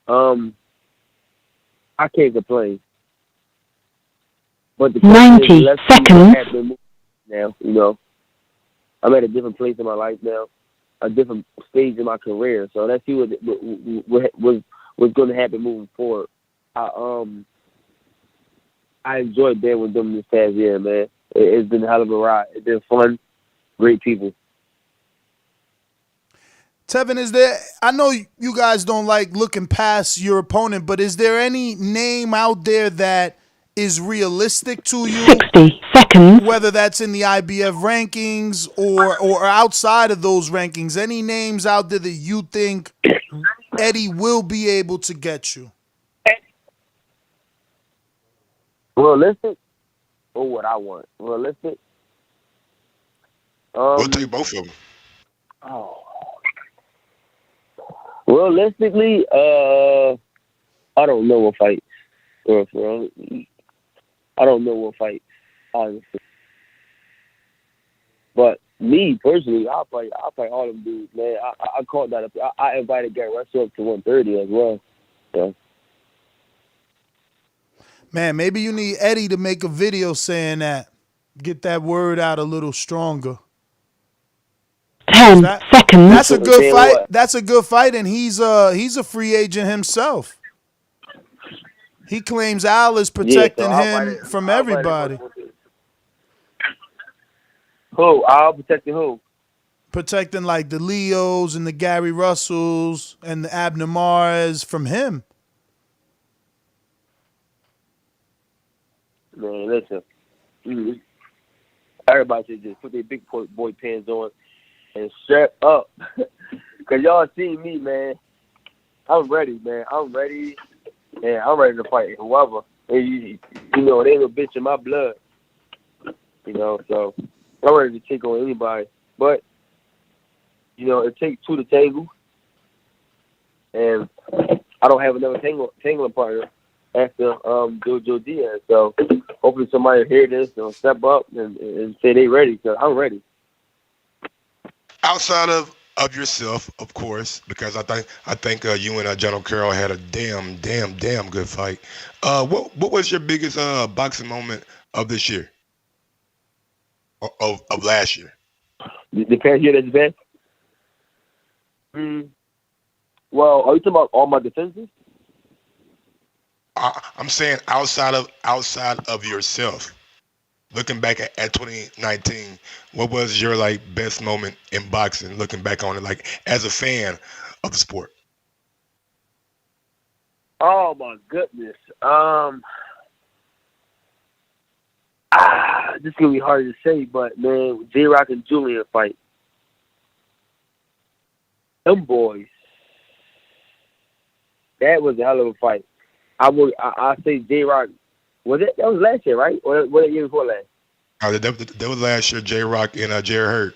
I can't complain. But the 90 seconds. Now, you know, I'm at a different place in my life now, a different stage in my career. So let's see what's going to happen moving forward. I enjoyed being with them this past year, man. It's been a hell of a ride. It's been fun, great people. Tevin, I know you guys don't like looking past your opponent, but is there any name out there that is realistic to you? 60 seconds. Whether that's in the IBF rankings or outside of those rankings, any names out there that you think Eddie will be able to get you? Realistic or what I want? Realistic? We'll take both of them. Oh. Realistically, I don't know what fight. I don't know what fight, honestly. But me personally, I'll fight all them dudes, man. I called that up. I invited Gary Russell up to 130 as well. So. Man, maybe you need Eddie to make a video saying that. Get that word out a little stronger. 10 seconds. That's a good fight. That's a good fight, and he's a free agent himself. He claims Al is protecting him from everybody. Who? Al protecting who? Protecting like the Leos and the Gary Russells and the Abner Mars from him. Man, listen. Everybody should just put their big boy pants on and strap up. Because y'all see me, man. I'm ready, man. I'm ready. And I'm ready to fight whoever. And you know, it ain't no bitch in my blood. You know, so I'm ready to take on anybody. But, you know, it takes two to tangle. And I don't have another tangling partner after Jojo Diaz. So hopefully somebody will hear this and step up and say they ready, because I'm ready. Outside of yourself, of course, because I think you and General Carroll had a damn good fight. What was your biggest boxing moment of this year? Of last year? The past year that's been? Well, are you talking about all my defenses? I'm saying outside of yourself. Looking back at 2019, what was your best moment in boxing? Looking back on it, as a fan of the sport. Oh my goodness. This is gonna be hard to say, but man, J-Rock and Julian fight. Them boys. That was a hell of a fight. I say J-Rock. That was last year, right? Or was it year before last? That was last year, J-Rock and Jared Hurd.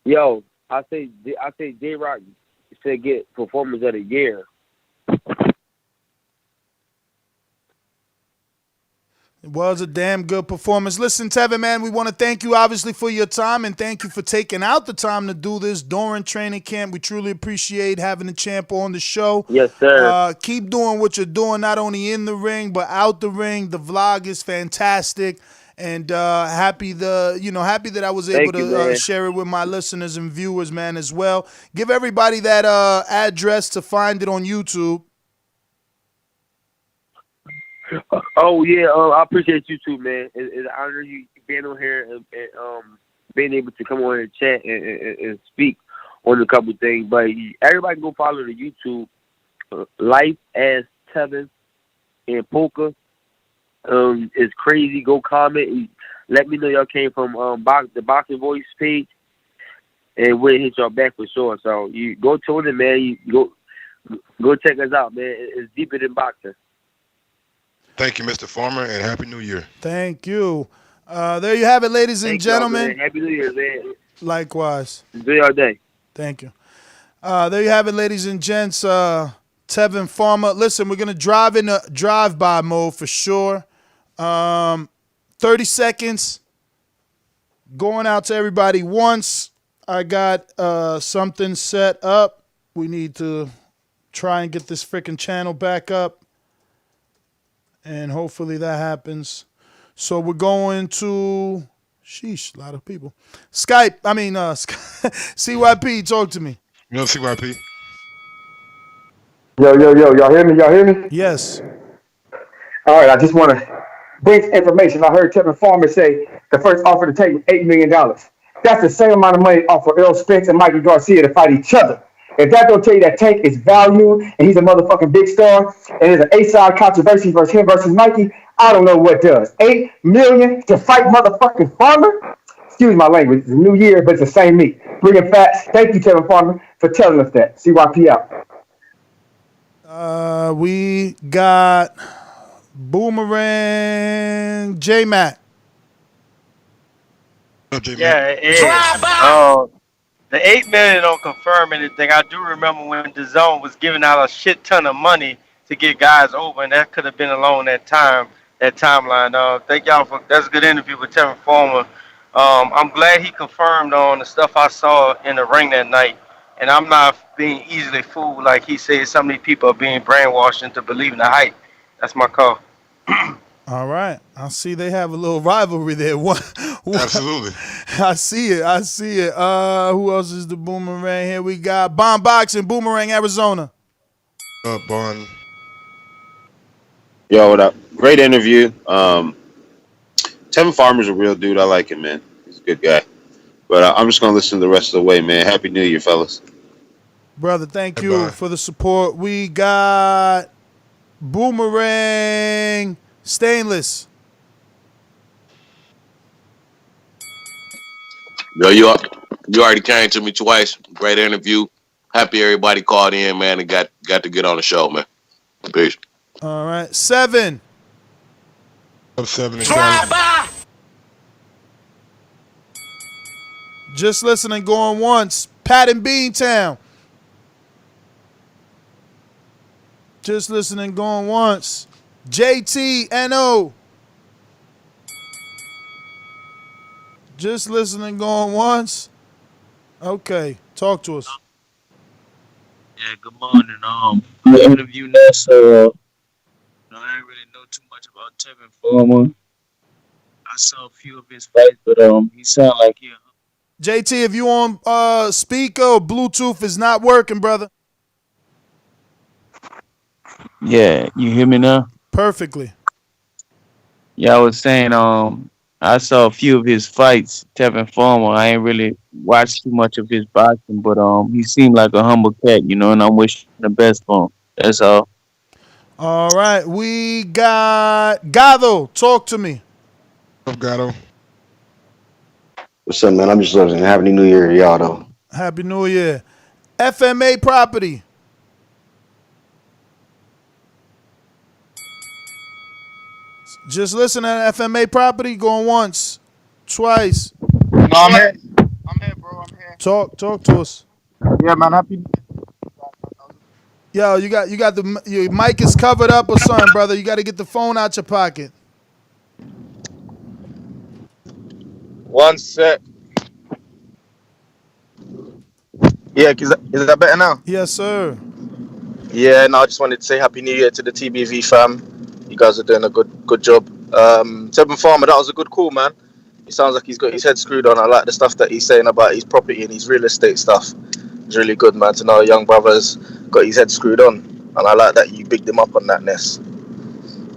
Yo, I say J-Rock should get performance of the year. It was a damn good performance. Listen, Tevin, man, we want to thank you, obviously, for your time, and thank you for taking out the time to do this during training camp. We truly appreciate having the champ on the show. Yes, sir. Keep doing what you're doing, not only in the ring, but out the ring. The vlog is fantastic, and happy that I was able to share it with my listeners and viewers, man, as well. Give everybody that address to find it on YouTube. Oh yeah, I appreciate you too, man. It's an honor you being on here and being able to come on here and chat and speak on a couple things. But everybody can go follow the YouTube Life as Tevin and Polka. It's crazy. Go comment. Let me know y'all came from the Boxing Voice page, and we'll hit y'all back for sure. So you go tune in, man. You go check us out, man. It's deeper than boxing. Thank you, Mr. Farmer, and Happy New Year. Thank you. There you have it, ladies and gentlemen. Happy New Year, man. Likewise. Enjoy your day. Thank you. There you have it, ladies and gents. Tevin Farmer. Listen, we're going to drive-by mode for sure. 30 seconds. Going out to everybody once. I got something set up. We need to try and get this freaking channel back up. And hopefully that happens. So we're going to, a lot of people. CYP, talk to me. No, CYP. Yo, y'all hear me? Yes. All right, I just want to bring some information. I heard Tevin Farmer say the first offer to take was $8 million. That's the same amount of money offered Earl Spence and Mikey Garcia to fight each other. If that don't tell you that Tank is value and he's a motherfucking big star, and there's an A-side controversy versus him versus Mikey, I don't know what does. $8 million to fight motherfucking Farmer? Excuse my language. It's a new year, but it's the same meat. Bringing facts. Thank you, Tevin Farmer, for telling us that. CYP out. We got Boomerang J-Mac. Yeah, it is. The $8 million don't confirm anything. I do remember when Dazn was giving out a shit ton of money to get guys over, and that could have been along that timeline. Thank y'all for that's a good interview with Tevin Farmer. I'm glad he confirmed on the stuff I saw in the ring that night, and I'm not being easily fooled like he said. Some of these people are being brainwashed into believing the hype. That's my call. All right. I see they have a little rivalry there. Absolutely. I see it. Who else is the Boomerang? Here we got Bomb Boxing, Boomerang, Arizona. Bond. Yo, what up? Great interview. Tevin Farmer's a real dude. I like him, man. He's a good guy. But I'm just going to listen the rest of the way, man. Happy New Year, fellas. Brother, thank you for the support. We got Boomerang Stainless. Yo, you already came to me twice. Great interview. Happy everybody called in, man, and got to get on the show, man. Peace. All right. 7. Up 7. Just listening, going once. Pat in Beantown. Just listening, going once. JTNO. Just listening, going once. Okay, talk to us. Yeah, good morning. The interview now, so I ain't really know too much about Tevin Farmer. I saw a few of his fights, but he sound like he. JT, if you on speaker or Bluetooth is not working, brother. Yeah, you hear me now? Perfectly. Yeah, I was saying I saw a few of his fights, Tevin Farmer. I ain't really watched too much of his boxing, but he seemed like a humble cat, you know, and I'm wishing the best for him. That's all. All right, we got Gado. Talk to me. What's up, Gado? What's up, man? I'm just listening. Happy New Year, y'all, though. Happy New Year. FMA property. Just listen at FMA property. Going once, twice. No, I'm here. I'm here, bro. I'm here. Talk to us. Yeah, man. Happy. Yo, you got your mic is covered up or something, brother. You got to get the phone out your pocket. One sec. Yeah, is that better now? Yes, sir. Yeah, no, I just wanted to say Happy New Year to the TBV fam. You guys are doing a good job. Tevin Farmer, that was a good call, man. He sounds like he's got his head screwed on. I like the stuff that he's saying about his property and his real estate stuff. It's really good, man, to know a young brother's got his head screwed on. And I like that you bigged him up on that, Ness.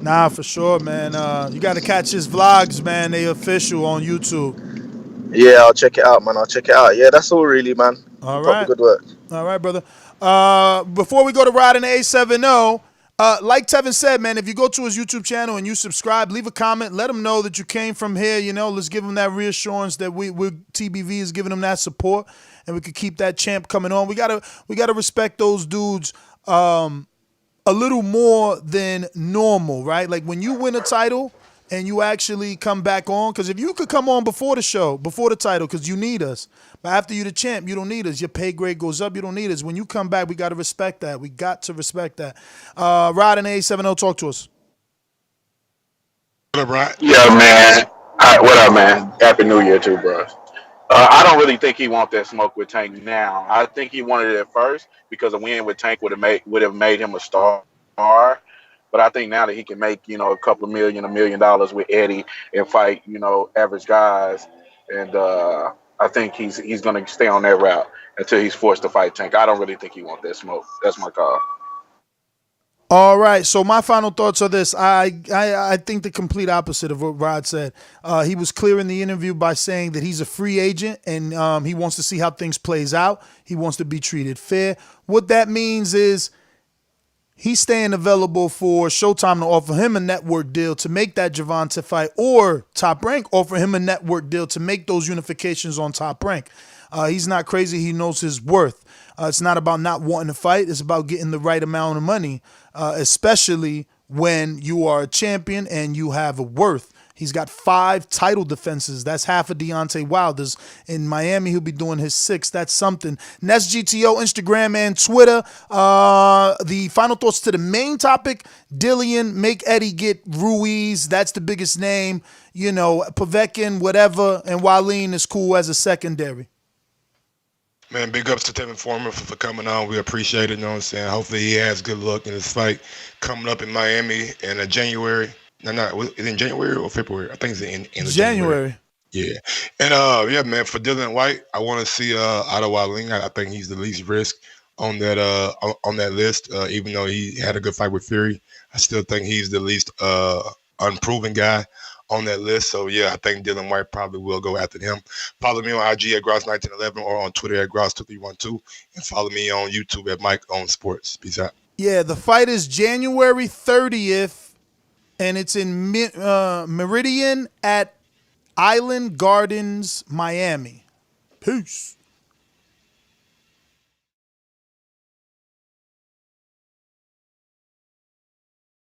Nah, for sure, man. You got to catch his vlogs, man. They official on YouTube. Yeah, I'll check it out, man. I'll check it out. Yeah, that's all really, man. All Keep up right. the good work. All right, brother. Before we go to Rod and A70, like Tevin said, man, if you go to his YouTube channel and you subscribe, leave a comment. Let him know that you came from here. You know, let's give him that reassurance that we TBV is giving him that support, and we could keep that champ coming on. We gotta respect those dudes a little more than normal, right? Like when you win a title and you actually come back on, because if you could come on before the show, before the title, because you need us. But after you're the champ, you don't need us. Your pay grade goes up, you don't need us. When you come back, we got to respect that. We got to respect that. Rod and A70, talk to us. What up, Rod? Yeah, man. All right, what up, man? Happy New Year, too, bro. I don't really think he wants that smoke with Tank now. I think he wanted it at first because a win with Tank would have made him a star. But I think now that he can make, you know, $1 million with Eddie and fight, you know, average guys, and I think he's going to stay on that route until he's forced to fight Tank. I don't really think he wants that smoke. That's my call. All right, so my final thoughts are this. I think the complete opposite of what Rod said. He was clear in the interview by saying that he's a free agent and he wants to see how things plays out. He wants to be treated fair. What that means is he's staying available for Showtime to offer him a network deal to make that Gervonta fight, or Top Rank offer him a network deal to make those unifications on Top Rank. He's not crazy. He knows his worth. It's not about not wanting to fight. It's about getting the right amount of money, especially when you are a champion and you have a worth. He's got 5 title defenses. That's half of Deontay Wilder's. In Miami, he'll be doing his 6th. That's something. Nest GTO, Instagram, and Twitter. The final thoughts to the main topic. Dillian, make Eddie get Ruiz. That's the biggest name. You know, Povetkin, whatever. And Wallin is cool as a secondary. Man, big ups to Tevin Farmer for coming on. We appreciate it, you know what I'm saying? Hopefully he has good luck in his fight coming up in Miami in January. No, is it in January or February? I think it's in end of January. Yeah, and yeah, man. For Dillian Whyte, I want to see Otto Wallin. I think he's the least risk on that on that list. Even though he had a good fight with Fury, I still think he's the least unproven guy on that list. So yeah, I think Dillian Whyte probably will go after him. Follow me on IG at Gross1911 or on Twitter at Gross2312, and follow me on YouTube at Mike on Sports. Peace out. Yeah, the fight is January 30th, and it's in Meridian at Island Gardens, Miami. Peace.